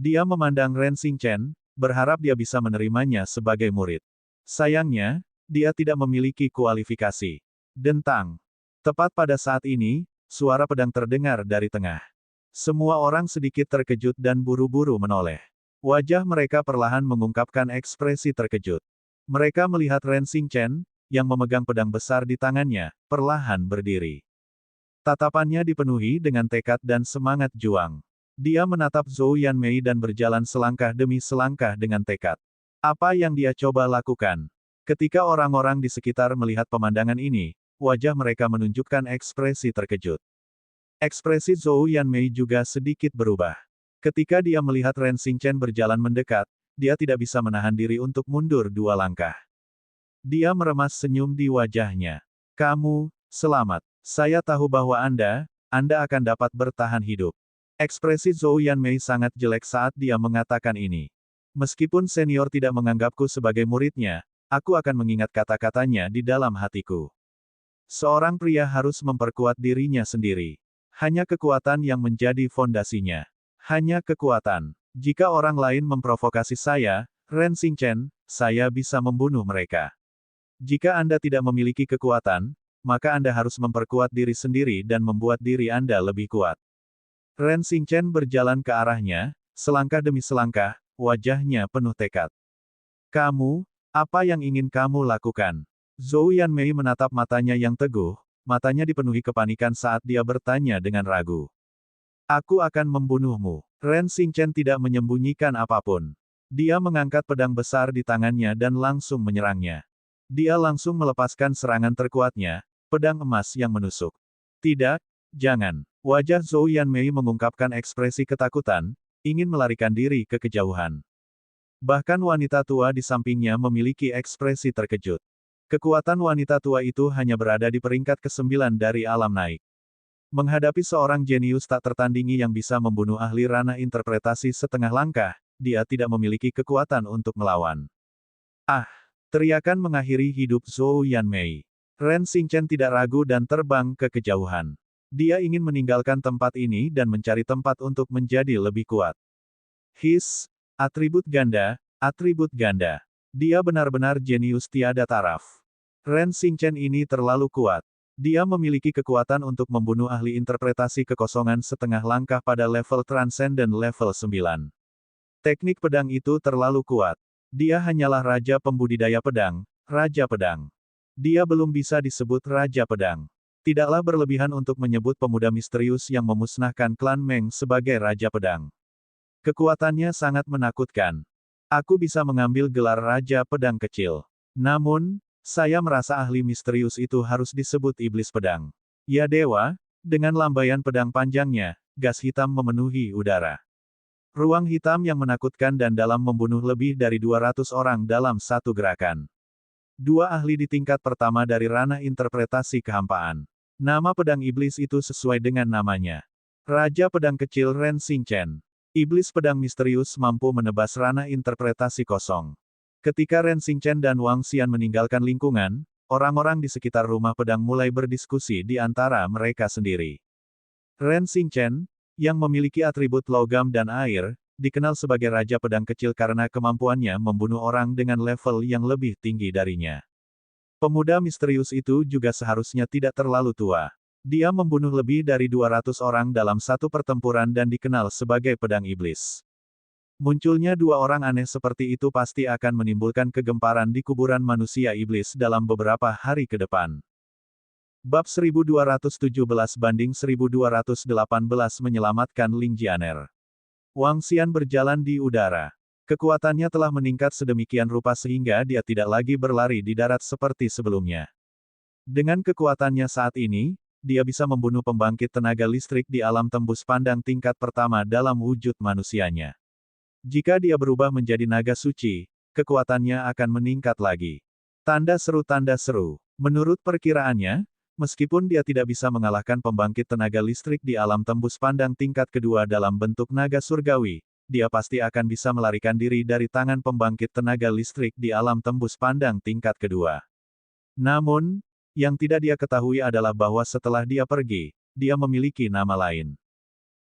Dia memandang Ren Xingchen, berharap dia bisa menerimanya sebagai murid. Sayangnya, dia tidak memiliki kualifikasi. Dentang. Tepat pada saat ini, suara pedang terdengar dari tengah. Semua orang sedikit terkejut dan buru-buru menoleh. Wajah mereka perlahan mengungkapkan ekspresi terkejut. Mereka melihat Ren Xingchen, yang memegang pedang besar di tangannya, perlahan berdiri. Tatapannya dipenuhi dengan tekad dan semangat juang. Dia menatap Zhou Yanmei dan berjalan selangkah demi selangkah dengan tekad. Apa yang dia coba lakukan? Ketika orang-orang di sekitar melihat pemandangan ini, wajah mereka menunjukkan ekspresi terkejut. Ekspresi Zhou Yanmei juga sedikit berubah. Ketika dia melihat Ren Xingchen berjalan mendekat, dia tidak bisa menahan diri untuk mundur 2 langkah. Dia meremas senyum di wajahnya. Kamu, selamat. Saya tahu bahwa Anda akan dapat bertahan hidup. Ekspresi Zhou Yanmei sangat jelek saat dia mengatakan ini. Meskipun senior tidak menganggapku sebagai muridnya, aku akan mengingat kata-katanya di dalam hatiku. Seorang pria harus memperkuat dirinya sendiri. Hanya kekuatan yang menjadi fondasinya. Hanya kekuatan. Jika orang lain memprovokasi saya, Ren Xingchen, saya bisa membunuh mereka. Jika Anda tidak memiliki kekuatan, maka Anda harus memperkuat diri sendiri dan membuat diri Anda lebih kuat. Ren Xingchen berjalan ke arahnya, selangkah demi selangkah, wajahnya penuh tekad. Kamu, apa yang ingin kamu lakukan? Zhou Yanmei menatap matanya yang teguh, matanya dipenuhi kepanikan saat dia bertanya dengan ragu. Aku akan membunuhmu. Ren Xingchen tidak menyembunyikan apapun. Dia mengangkat pedang besar di tangannya dan langsung menyerangnya. Dia langsung melepaskan serangan terkuatnya, pedang emas yang menusuk. Tidak, jangan. Wajah Zhou Yanmei mengungkapkan ekspresi ketakutan, ingin melarikan diri ke kejauhan. Bahkan wanita tua di sampingnya memiliki ekspresi terkejut. Kekuatan wanita tua itu hanya berada di peringkat ke-9 dari alam naik. Menghadapi seorang jenius tak tertandingi yang bisa membunuh ahli ranah interpretasi setengah langkah, dia tidak memiliki kekuatan untuk melawan. Ah! Teriakan mengakhiri hidup Zhou Yanmei. Ren Xingchen tidak ragu dan terbang ke kejauhan. Dia ingin meninggalkan tempat ini dan mencari tempat untuk menjadi lebih kuat. Atribut ganda, atribut ganda. Dia benar-benar jenius tiada taraf. Ren Xingchen ini terlalu kuat. Dia memiliki kekuatan untuk membunuh ahli interpretasi kekosongan setengah langkah pada level Transcendent level 9. Teknik pedang itu terlalu kuat. Dia hanyalah Raja Pembudidaya Pedang, Raja Pedang. Dia belum bisa disebut Raja Pedang. Tidaklah berlebihan untuk menyebut pemuda misterius yang memusnahkan klan Meng sebagai Raja Pedang. Kekuatannya sangat menakutkan. Aku bisa mengambil gelar Raja Pedang Kecil. Namun, saya merasa ahli misterius itu harus disebut Iblis Pedang. Ya dewa, dengan lambaian pedang panjangnya, gas hitam memenuhi udara. Ruang hitam yang menakutkan dan dalam membunuh lebih dari 200 orang dalam satu gerakan. Dua ahli di tingkat pertama dari ranah interpretasi kehampaan. Nama pedang iblis itu sesuai dengan namanya. Raja Pedang Kecil Ren Xingchen. Iblis pedang misterius mampu menebas ranah interpretasi kosong. Ketika Ren Xingchen dan Wang Xian meninggalkan lingkungan, orang-orang di sekitar rumah pedang mulai berdiskusi di antara mereka sendiri. Ren Xingchen, yang memiliki atribut logam dan air, dikenal sebagai Raja Pedang Kecil karena kemampuannya membunuh orang dengan level yang lebih tinggi darinya. Pemuda misterius itu juga seharusnya tidak terlalu tua. Dia membunuh lebih dari 200 orang dalam satu pertempuran dan dikenal sebagai pedang iblis. Munculnya dua orang aneh seperti itu pasti akan menimbulkan kegemparan di kuburan manusia iblis dalam beberapa hari ke depan. Bab 1217-1218 menyelamatkan Ling Jianer. Wang Xian berjalan di udara. Kekuatannya telah meningkat sedemikian rupa sehingga dia tidak lagi berlari di darat seperti sebelumnya. Dengan kekuatannya saat ini, dia bisa membunuh pembangkit tenaga listrik di alam tembus pandang tingkat pertama dalam wujud manusianya. Jika dia berubah menjadi naga suci, kekuatannya akan meningkat lagi. Tanda seru. Menurut perkiraannya, meskipun dia tidak bisa mengalahkan pembangkit tenaga listrik di alam tembus pandang tingkat kedua dalam bentuk naga surgawi, dia pasti akan bisa melarikan diri dari tangan pembangkit tenaga listrik di alam tembus pandang tingkat kedua. Namun, yang tidak dia ketahui adalah bahwa setelah dia pergi, dia memiliki nama lain.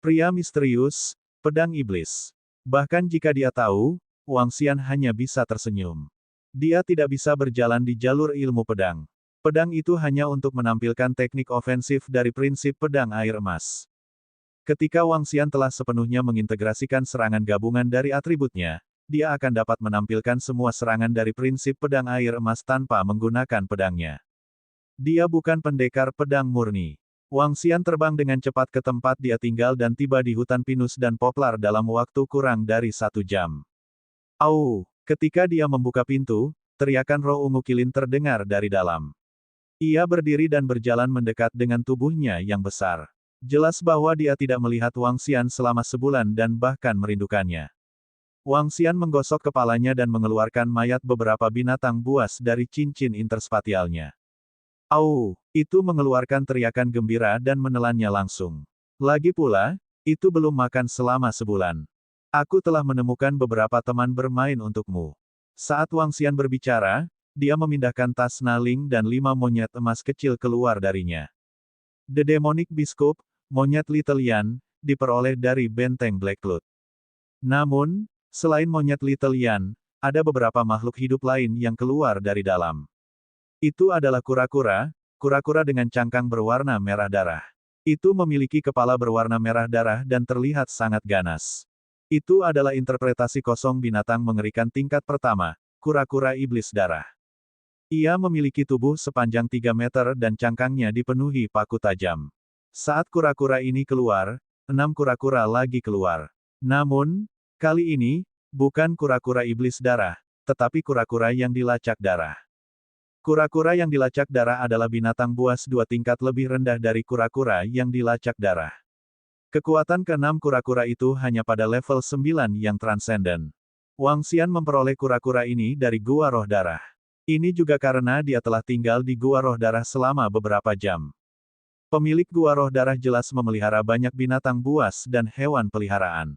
Pria misterius, pedang iblis. Bahkan jika dia tahu, Wang Xian hanya bisa tersenyum. Dia tidak bisa berjalan di jalur ilmu pedang. Pedang itu hanya untuk menampilkan teknik ofensif dari prinsip pedang air emas. Ketika Wang Xian telah sepenuhnya mengintegrasikan serangan gabungan dari atributnya, dia akan dapat menampilkan semua serangan dari prinsip pedang air emas tanpa menggunakan pedangnya. Dia bukan pendekar pedang murni. Wang Xian terbang dengan cepat ke tempat dia tinggal dan tiba di hutan pinus dan poplar dalam waktu kurang dari 1 jam. Au! Ketika dia membuka pintu, teriakan roh ungu kilin terdengar dari dalam. Ia berdiri dan berjalan mendekat dengan tubuhnya yang besar. Jelas bahwa dia tidak melihat Wang Xian selama sebulan dan bahkan merindukannya. Wang Xian menggosok kepalanya dan mengeluarkan mayat beberapa binatang buas dari cincin interspatialnya. Au! Itu mengeluarkan teriakan gembira dan menelannya langsung. Lagi pula, itu belum makan selama sebulan. Aku telah menemukan beberapa teman bermain untukmu. Saat Wang Xian berbicara, dia memindahkan tas Naling dan 5 monyet emas kecil keluar darinya. The Demonic Biscup, monyet Little Yan, diperoleh dari benteng Blackcloud. Namun, selain monyet Little Yan, ada beberapa makhluk hidup lain yang keluar dari dalam. Itu adalah kura-kura, kura-kura dengan cangkang berwarna merah darah. Itu memiliki kepala berwarna merah darah dan terlihat sangat ganas. Itu adalah interpretasi kosong binatang mengerikan tingkat pertama, kura-kura iblis darah. Ia memiliki tubuh sepanjang 3 meter dan cangkangnya dipenuhi paku tajam. Saat kura-kura ini keluar, 6 kura-kura lagi keluar. Namun, kali ini, bukan kura-kura iblis darah, tetapi kura-kura yang dilacak darah. Kura-kura yang dilacak darah adalah binatang buas 2 tingkat lebih rendah dari kura-kura yang dilacak darah. Kekuatan ke-6 kura-kura itu hanya pada level 9 yang transenden. Wang Xian memperoleh kura-kura ini dari Gua Roh Darah. Ini juga karena dia telah tinggal di Gua Roh Darah selama beberapa jam. Pemilik Gua Roh Darah jelas memelihara banyak binatang buas dan hewan peliharaan.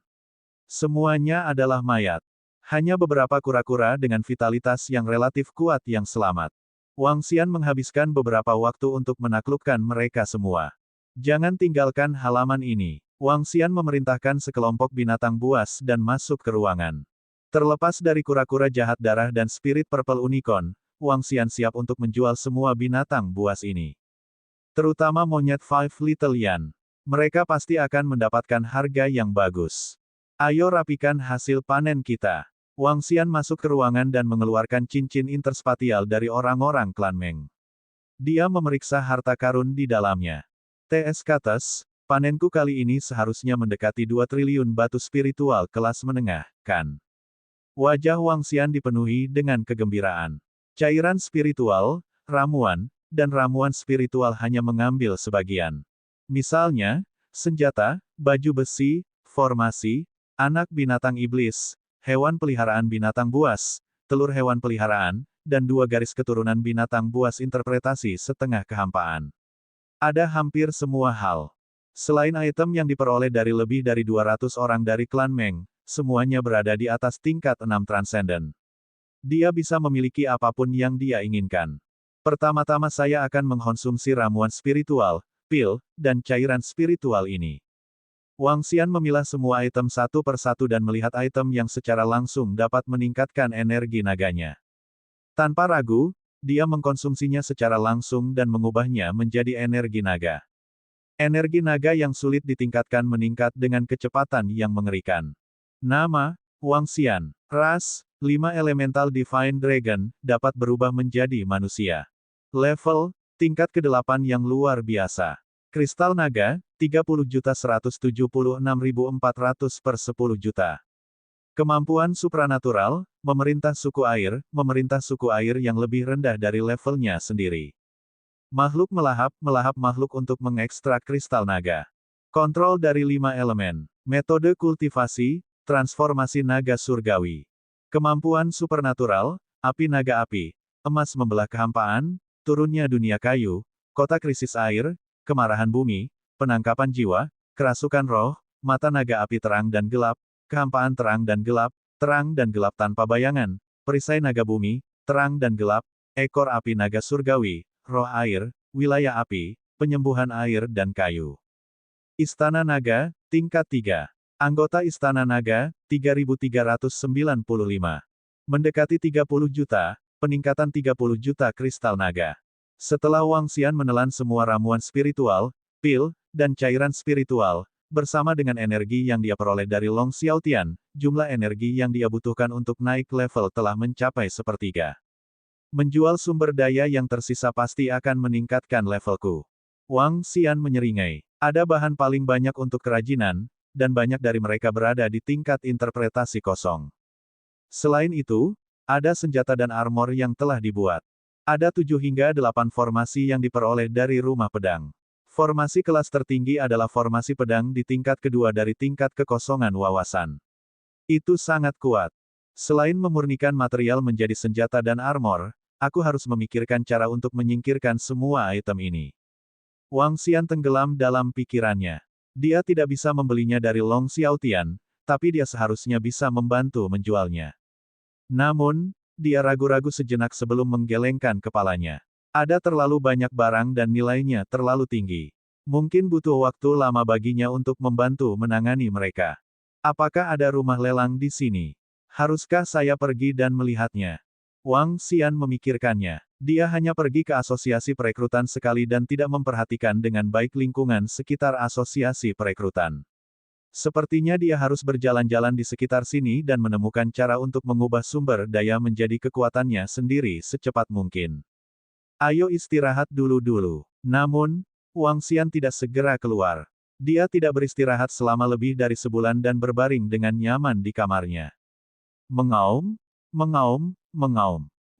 Semuanya adalah mayat. Hanya beberapa kura-kura dengan vitalitas yang relatif kuat yang selamat. Wang Xian menghabiskan beberapa waktu untuk menaklukkan mereka semua. Jangan tinggalkan halaman ini. Wang Xian memerintahkan sekelompok binatang buas dan masuk ke ruangan. Terlepas dari kura-kura jahat darah dan spirit purple unicorn, Wang Xian siap untuk menjual semua binatang buas ini. Terutama monyet Five Little Yan. Mereka pasti akan mendapatkan harga yang bagus. Ayo rapikan hasil panen kita. Wang Xian masuk ke ruangan dan mengeluarkan cincin interspatial dari orang-orang klan Meng. Dia memeriksa harta karun di dalamnya. TS Kates, panenku kali ini seharusnya mendekati 2 triliun batu spiritual kelas menengah, kan? Wajah Wang Xian dipenuhi dengan kegembiraan. Cairan spiritual, ramuan, dan ramuan spiritual hanya mengambil sebagian. Misalnya, senjata, baju besi, formasi, anak binatang iblis, hewan peliharaan binatang buas, telur hewan peliharaan, dan 2 garis keturunan binatang buas interpretasi setengah kehampaan. Ada hampir semua hal. Selain item yang diperoleh dari lebih dari 200 orang dari klan Meng, semuanya berada di atas tingkat 6 transenden. Dia bisa memiliki apapun yang dia inginkan. Pertama-tama saya akan mengkonsumsi ramuan spiritual, pil, dan cairan spiritual ini. Wang Xian memilah semua item satu persatu dan melihat item yang secara langsung dapat meningkatkan energi naganya. Tanpa ragu, dia mengkonsumsinya secara langsung dan mengubahnya menjadi energi naga. Energi naga yang sulit ditingkatkan meningkat dengan kecepatan yang mengerikan. Nama, Wang Xian. Ras, 5 Elemental Divine Dragon, dapat berubah menjadi manusia. Level, tingkat ke-8 yang luar biasa. Kristal naga, 30.176.400 per 10 juta. Kemampuan supranatural, memerintah suku air yang lebih rendah dari levelnya sendiri. Makhluk melahap makhluk untuk mengekstrak kristal naga. Kontrol dari 5 elemen. Metode kultivasi, transformasi naga surgawi. Kemampuan supernatural, api naga api, emas membelah kehampaan, turunnya dunia kayu, kota krisis air, kemarahan bumi, penangkapan jiwa, kerasukan roh, mata naga api terang dan gelap, kehampaan terang dan gelap tanpa bayangan, perisai naga bumi, terang dan gelap, ekor api naga surgawi, roh air, wilayah api, penyembuhan air dan kayu. Istana Naga, tingkat 3. Anggota Istana Naga, 3.395. Mendekati 30 juta, peningkatan 30 juta kristal naga. Setelah Wang Xian menelan semua ramuan spiritual, pil, dan cairan spiritual, bersama dengan energi yang dia peroleh dari Long Xiaotian, jumlah energi yang dia butuhkan untuk naik level telah mencapai sepertiga. Menjual sumber daya yang tersisa pasti akan meningkatkan levelku. Wang Xian menyeringai. Ada bahan paling banyak untuk kerajinan, dan banyak dari mereka berada di tingkat interpretasi kosong. Selain itu, ada senjata dan armor yang telah dibuat. Ada 7 hingga 8 formasi yang diperoleh dari rumah pedang. Formasi kelas tertinggi adalah formasi pedang di tingkat kedua dari tingkat kekosongan wawasan. Itu sangat kuat. Selain memurnikan material menjadi senjata dan armor, aku harus memikirkan cara untuk menyingkirkan semua item ini. Wang Xian tenggelam dalam pikirannya. Dia tidak bisa membelinya dari Long Xiaotian, tapi dia seharusnya bisa membantu menjualnya. Namun, dia ragu-ragu sejenak sebelum menggelengkan kepalanya. Ada terlalu banyak barang dan nilainya terlalu tinggi. Mungkin butuh waktu lama baginya untuk membantu menangani mereka. Apakah ada rumah lelang di sini? Haruskah saya pergi dan melihatnya? Wang Xian memikirkannya. Dia hanya pergi ke asosiasi perekrutan sekali dan tidak memperhatikan dengan baik lingkungan sekitar asosiasi perekrutan. Sepertinya dia harus berjalan-jalan di sekitar sini dan menemukan cara untuk mengubah sumber daya menjadi kekuatannya sendiri secepat mungkin. Ayo istirahat dulu. Namun, Wang Xian tidak segera keluar. Dia tidak beristirahat selama lebih dari sebulan dan berbaring dengan nyaman di kamarnya. Mengaum.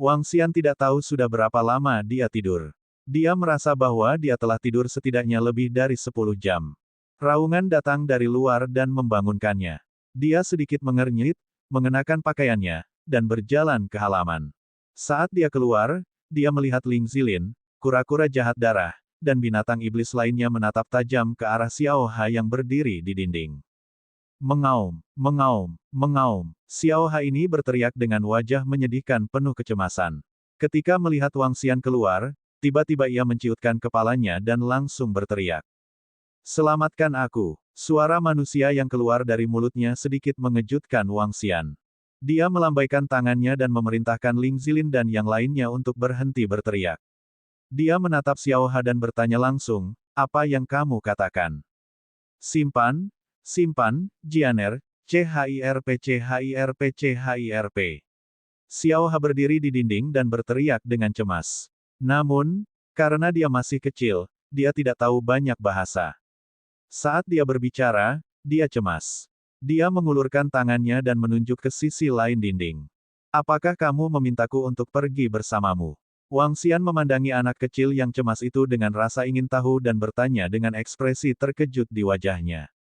Wang Xian tidak tahu sudah berapa lama dia tidur. Dia merasa bahwa dia telah tidur setidaknya lebih dari 10 jam. Raungan datang dari luar dan membangunkannya. Dia sedikit mengernyit, mengenakan pakaiannya, dan berjalan ke halaman. Saat dia keluar, dia melihat Ling Zilin, kura-kura jahat darah, dan binatang iblis lainnya menatap tajam ke arah Xiao Ha yang berdiri di dinding. Mengaum. Xiao Ha ini berteriak dengan wajah menyedihkan penuh kecemasan. Ketika melihat Wang Xian keluar, tiba-tiba ia menciutkan kepalanya dan langsung berteriak. Selamatkan aku. Suara manusia yang keluar dari mulutnya sedikit mengejutkan Wang Xian. Dia melambaikan tangannya dan memerintahkan Ling Zilin dan yang lainnya untuk berhenti berteriak. Dia menatap Xiao Ha dan bertanya langsung, apa yang kamu katakan? Simpan, simpan, Jianer, CHIRP CHIRP CHIRP. Xiao Ha berdiri di dinding dan berteriak dengan cemas. Namun, karena dia masih kecil, dia tidak tahu banyak bahasa. Saat dia berbicara, dia cemas. Dia mengulurkan tangannya dan menunjuk ke sisi lain dinding. Apakah kamu memintaku untuk pergi bersamamu? Wang Xian memandangi anak kecil yang cemas itu dengan rasa ingin tahu dan bertanya dengan ekspresi terkejut di wajahnya.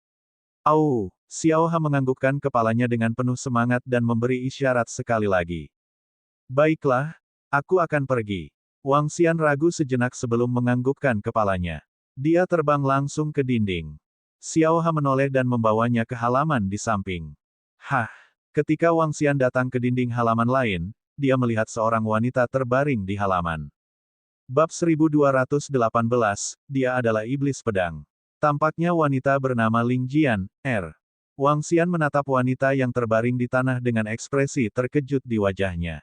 Au! Xiao Ha menganggukkan kepalanya dengan penuh semangat dan memberi isyarat sekali lagi. Baiklah, aku akan pergi. Wang Xian ragu sejenak sebelum menganggukkan kepalanya. Dia terbang langsung ke dinding. Xiao Ha menoleh dan membawanya ke halaman di samping. Hah! Ketika Wang Xian datang ke dinding halaman lain, dia melihat seorang wanita terbaring di halaman. Bab 1218, dia adalah iblis pedang. Tampaknya wanita bernama Ling Jian, R. Wang Xian menatap wanita yang terbaring di tanah dengan ekspresi terkejut di wajahnya.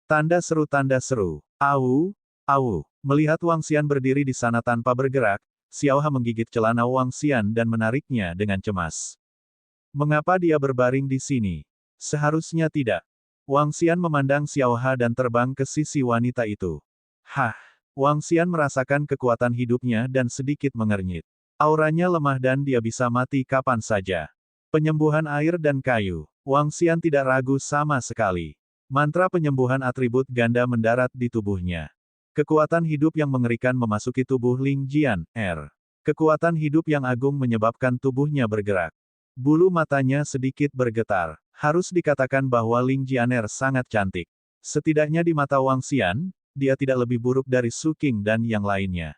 Tanda seru, au, au. Melihat Wang Xian berdiri di sana tanpa bergerak, Xiao Ha menggigit celana Wang Xian dan menariknya dengan cemas. Mengapa dia berbaring di sini? Seharusnya tidak. Wang Xian memandang Xiao Ha dan terbang ke sisi wanita itu. Hah! Wang Xian merasakan kekuatan hidupnya dan sedikit mengernyit. Auranya lemah dan dia bisa mati kapan saja. Penyembuhan air dan kayu. Wang Xian tidak ragu sama sekali. Mantra penyembuhan atribut ganda mendarat di tubuhnya. Kekuatan hidup yang mengerikan memasuki tubuh Ling Jian, R. Kekuatan hidup yang agung menyebabkan tubuhnya bergerak. Bulu matanya sedikit bergetar. Harus dikatakan bahwa Ling Jianer sangat cantik. Setidaknya di mata Wang Xian, dia tidak lebih buruk dari Su Qing dan yang lainnya.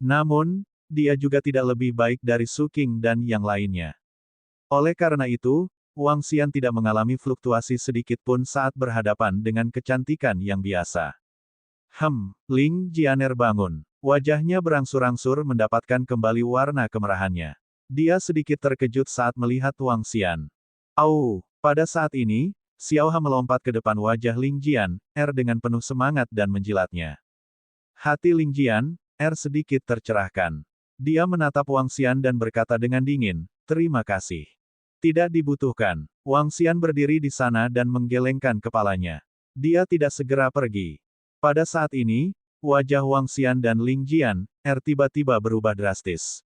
Namun, dia juga tidak lebih baik dari Su Qing dan yang lainnya. Oleh karena itu, Wang Xian tidak mengalami fluktuasi sedikit pun saat berhadapan dengan kecantikan yang biasa. Ling Jianer bangun. Wajahnya berangsur-angsur mendapatkan kembali warna kemerahannya. Dia sedikit terkejut saat melihat Wang Xian. Au! Pada saat ini, Xiao Ha melompat ke depan wajah Ling Jian, R dengan penuh semangat dan menjilatnya. Hati Ling Jian, R sedikit tercerahkan. Dia menatap Wang Xian dan berkata dengan dingin, terima kasih. Tidak dibutuhkan. Wang Xian berdiri di sana dan menggelengkan kepalanya. Dia tidak segera pergi. Pada saat ini, wajah Wang Xian dan Ling Jian, R tiba-tiba berubah drastis.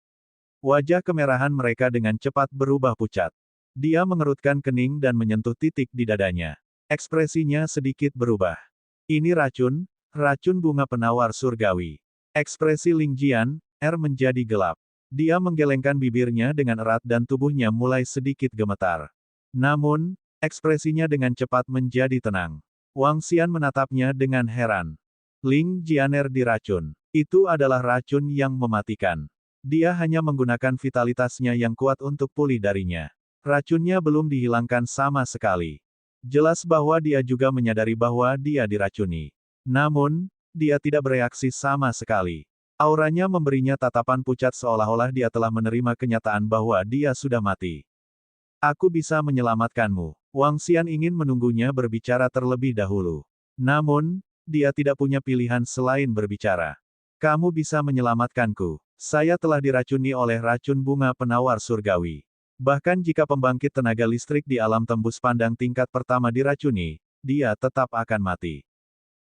Wajah kemerahan mereka dengan cepat berubah pucat. Dia mengerutkan kening dan menyentuh titik di dadanya. Ekspresinya sedikit berubah. Ini racun, racun bunga penawar surgawi. Ekspresi Ling Jian, R menjadi gelap. Dia menggelengkan bibirnya dengan erat dan tubuhnya mulai sedikit gemetar. Namun, ekspresinya dengan cepat menjadi tenang. Wang Xian menatapnya dengan heran. Ling Jianer diracun. Itu adalah racun yang mematikan. Dia hanya menggunakan vitalitasnya yang kuat untuk pulih darinya. Racunnya belum dihilangkan sama sekali. Jelas bahwa dia juga menyadari bahwa dia diracuni. Namun, dia tidak bereaksi sama sekali. Auranya memberinya tatapan pucat seolah-olah dia telah menerima kenyataan bahwa dia sudah mati. Aku bisa menyelamatkanmu. Wang Xian ingin menunggunya berbicara terlebih dahulu. Namun, dia tidak punya pilihan selain berbicara. Kamu bisa menyelamatkanku. Saya telah diracuni oleh racun bunga penawar surgawi. Bahkan jika pembangkit tenaga listrik di alam tembus pandang tingkat pertama diracuni, dia tetap akan mati.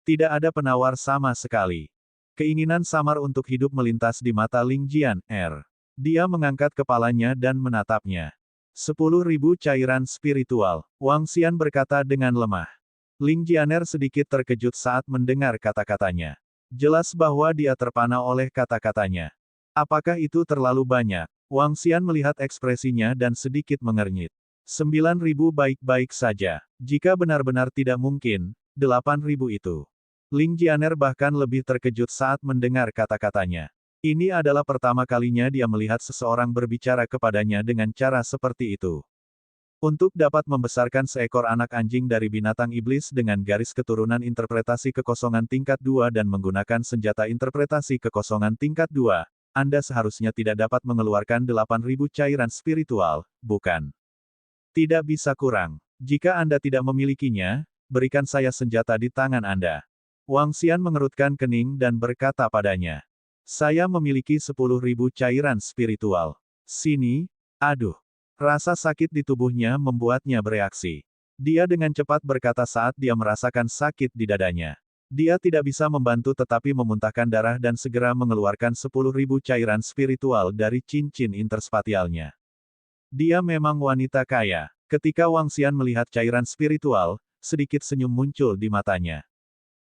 Tidak ada penawar sama sekali. Keinginan samar untuk hidup melintas di mata Ling Jian, R. Dia mengangkat kepalanya dan menatapnya. 10.000 cairan spiritual, Wang Xian berkata dengan lemah. Ling Jianer sedikit terkejut saat mendengar kata-katanya. Jelas bahwa dia terpana oleh kata-katanya. Apakah itu terlalu banyak? Wang Xian melihat ekspresinya dan sedikit mengernyit. 9.000 baik-baik saja. Jika benar-benar tidak mungkin, 8.000 itu. Ling Jianer bahkan lebih terkejut saat mendengar kata-katanya. Ini adalah pertama kalinya dia melihat seseorang berbicara kepadanya dengan cara seperti itu. Untuk dapat membesarkan seekor anak anjing dari binatang iblis dengan garis keturunan interpretasi kekosongan tingkat 2 dan menggunakan senjata interpretasi kekosongan tingkat 2, Anda seharusnya tidak dapat mengeluarkan 8.000 cairan spiritual, bukan? Tidak bisa kurang. Jika Anda tidak memilikinya, berikan saya senjata di tangan Anda. Wang Xian mengerutkan kening dan berkata padanya. Saya memiliki 10.000 cairan spiritual. Sini, aduh. Rasa sakit di tubuhnya membuatnya bereaksi. Dia dengan cepat berkata saat dia merasakan sakit di dadanya. Dia tidak bisa membantu tetapi memuntahkan darah dan segera mengeluarkan 10.000 cairan spiritual dari cincin interspatialnya. Dia memang wanita kaya. Ketika Wang Xian melihat cairan spiritual, sedikit senyum muncul di matanya.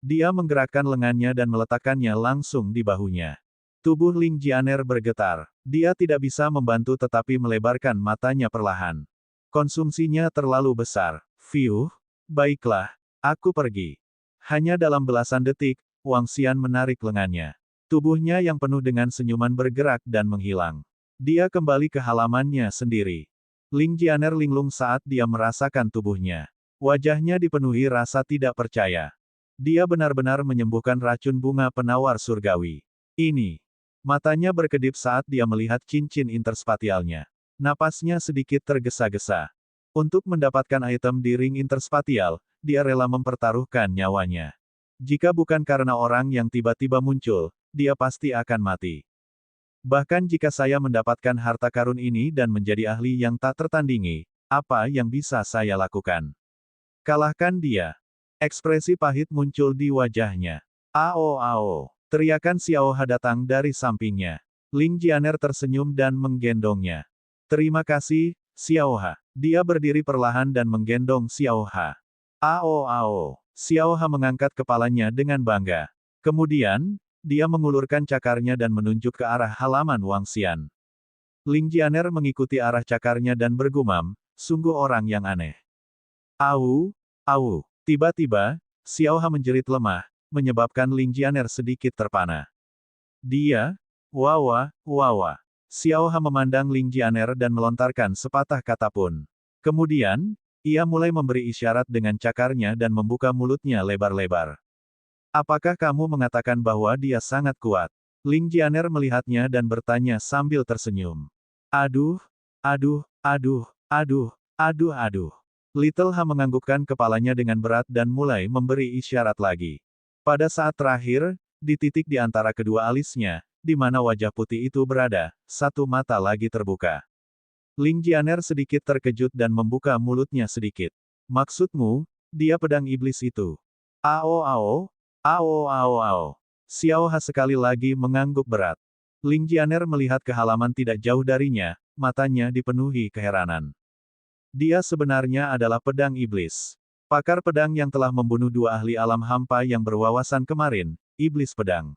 Dia menggerakkan lengannya dan meletakkannya langsung di bahunya. Tubuh Ling Jianer bergetar. Dia tidak bisa membantu tetapi melebarkan matanya perlahan. Konsumsinya terlalu besar. Fiuh, baiklah, aku pergi. Hanya dalam belasan detik, Wang Xian menarik lengannya. Tubuhnya yang penuh dengan senyuman bergerak dan menghilang. Dia kembali ke halamannya sendiri. Ling Jianer linglung saat dia merasakan tubuhnya. Wajahnya dipenuhi rasa tidak percaya. Dia benar-benar menyembuhkan racun bunga penawar surgawi. Ini. Matanya berkedip saat dia melihat cincin interspatialnya. Napasnya sedikit tergesa-gesa. Untuk mendapatkan item di ring interspatial, dia rela mempertaruhkan nyawanya. Jika bukan karena orang yang tiba-tiba muncul, dia pasti akan mati. Bahkan jika saya mendapatkan harta karun ini dan menjadi ahli yang tak tertandingi, apa yang bisa saya lakukan? Kalahkan dia. Ekspresi pahit muncul di wajahnya. Ao ao. Teriakan Xiaoha datang dari sampingnya. Ling Jianer tersenyum dan menggendongnya. Terima kasih, Xiaoha. Dia berdiri perlahan dan menggendong Xiaoha. Ao ao. Xiaoha mengangkat kepalanya dengan bangga. Kemudian, dia mengulurkan cakarnya dan menunjuk ke arah halaman Wang Xian. Ling Jianer mengikuti arah cakarnya dan bergumam, sungguh orang yang aneh. Au, au. Tiba-tiba, Xiaoha menjerit lemah, menyebabkan Ling Jianer sedikit terpana. Dia, wawa, wawa. Xiaoha memandang Ling Jianer dan melontarkan sepatah kata pun. Kemudian, ia mulai memberi isyarat dengan cakarnya dan membuka mulutnya lebar-lebar. Apakah kamu mengatakan bahwa dia sangat kuat? Ling Jianer melihatnya dan bertanya sambil tersenyum. Aduh, aduh, aduh, aduh, aduh, aduh. Little Ha menganggukkan kepalanya dengan berat dan mulai memberi isyarat lagi. Pada saat terakhir, di titik di antara kedua alisnya, di mana wajah putih itu berada, satu mata lagi terbuka. Ling Jianer sedikit terkejut dan membuka mulutnya sedikit. Maksudmu, dia pedang iblis itu? Ao ao, ao ao ao. Xiaoha sekali lagi mengangguk berat. Ling Jianer melihat ke halaman tidak jauh darinya, matanya dipenuhi keheranan. Dia sebenarnya adalah pedang iblis. Pakar pedang yang telah membunuh dua ahli alam hampa yang berwawasan kemarin, iblis pedang.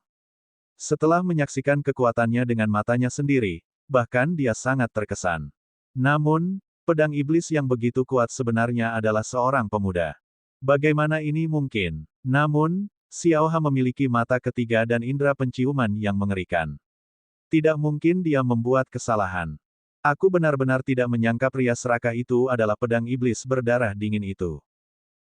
Setelah menyaksikan kekuatannya dengan matanya sendiri, bahkan dia sangat terkesan. Namun, pedang iblis yang begitu kuat sebenarnya adalah seorang pemuda. Bagaimana ini mungkin? Namun, Xiaoha memiliki mata ketiga dan indera penciuman yang mengerikan. Tidak mungkin dia membuat kesalahan. Aku benar-benar tidak menyangka pria serakah itu adalah pedang iblis berdarah dingin itu.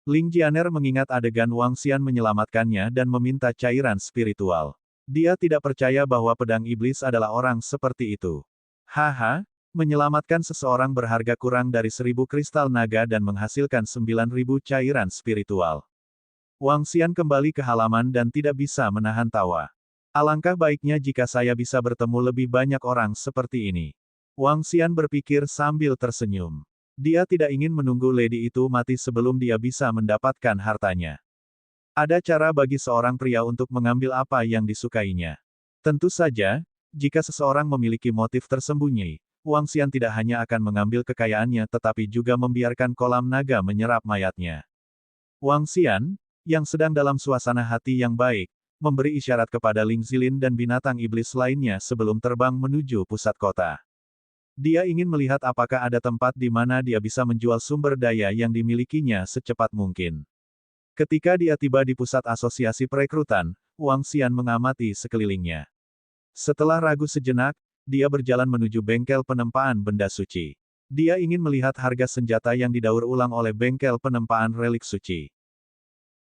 Ling Jianer mengingat adegan Wang Xian menyelamatkannya dan meminta cairan spiritual. Dia tidak percaya bahwa pedang iblis adalah orang seperti itu. Haha, menyelamatkan seseorang berharga kurang dari 1.000 kristal naga dan menghasilkan 9.000 cairan spiritual. Wang Xian kembali ke halaman dan tidak bisa menahan tawa. Alangkah baiknya jika saya bisa bertemu lebih banyak orang seperti ini. Wang Xian berpikir sambil tersenyum. Dia tidak ingin menunggu lady itu mati sebelum dia bisa mendapatkan hartanya. Ada cara bagi seorang pria untuk mengambil apa yang disukainya. Tentu saja, jika seseorang memiliki motif tersembunyi, Wang Xian tidak hanya akan mengambil kekayaannya tetapi juga membiarkan kolam naga menyerap mayatnya. Wang Xian, yang sedang dalam suasana hati yang baik, memberi isyarat kepada Ling Zilin dan binatang iblis lainnya sebelum terbang menuju pusat kota. Dia ingin melihat apakah ada tempat di mana dia bisa menjual sumber daya yang dimilikinya secepat mungkin. Ketika dia tiba di pusat asosiasi perekrutan, Wang Xian mengamati sekelilingnya. Setelah ragu sejenak, dia berjalan menuju bengkel penempaan benda suci. Dia ingin melihat harga senjata yang didaur ulang oleh bengkel penempaan relik suci.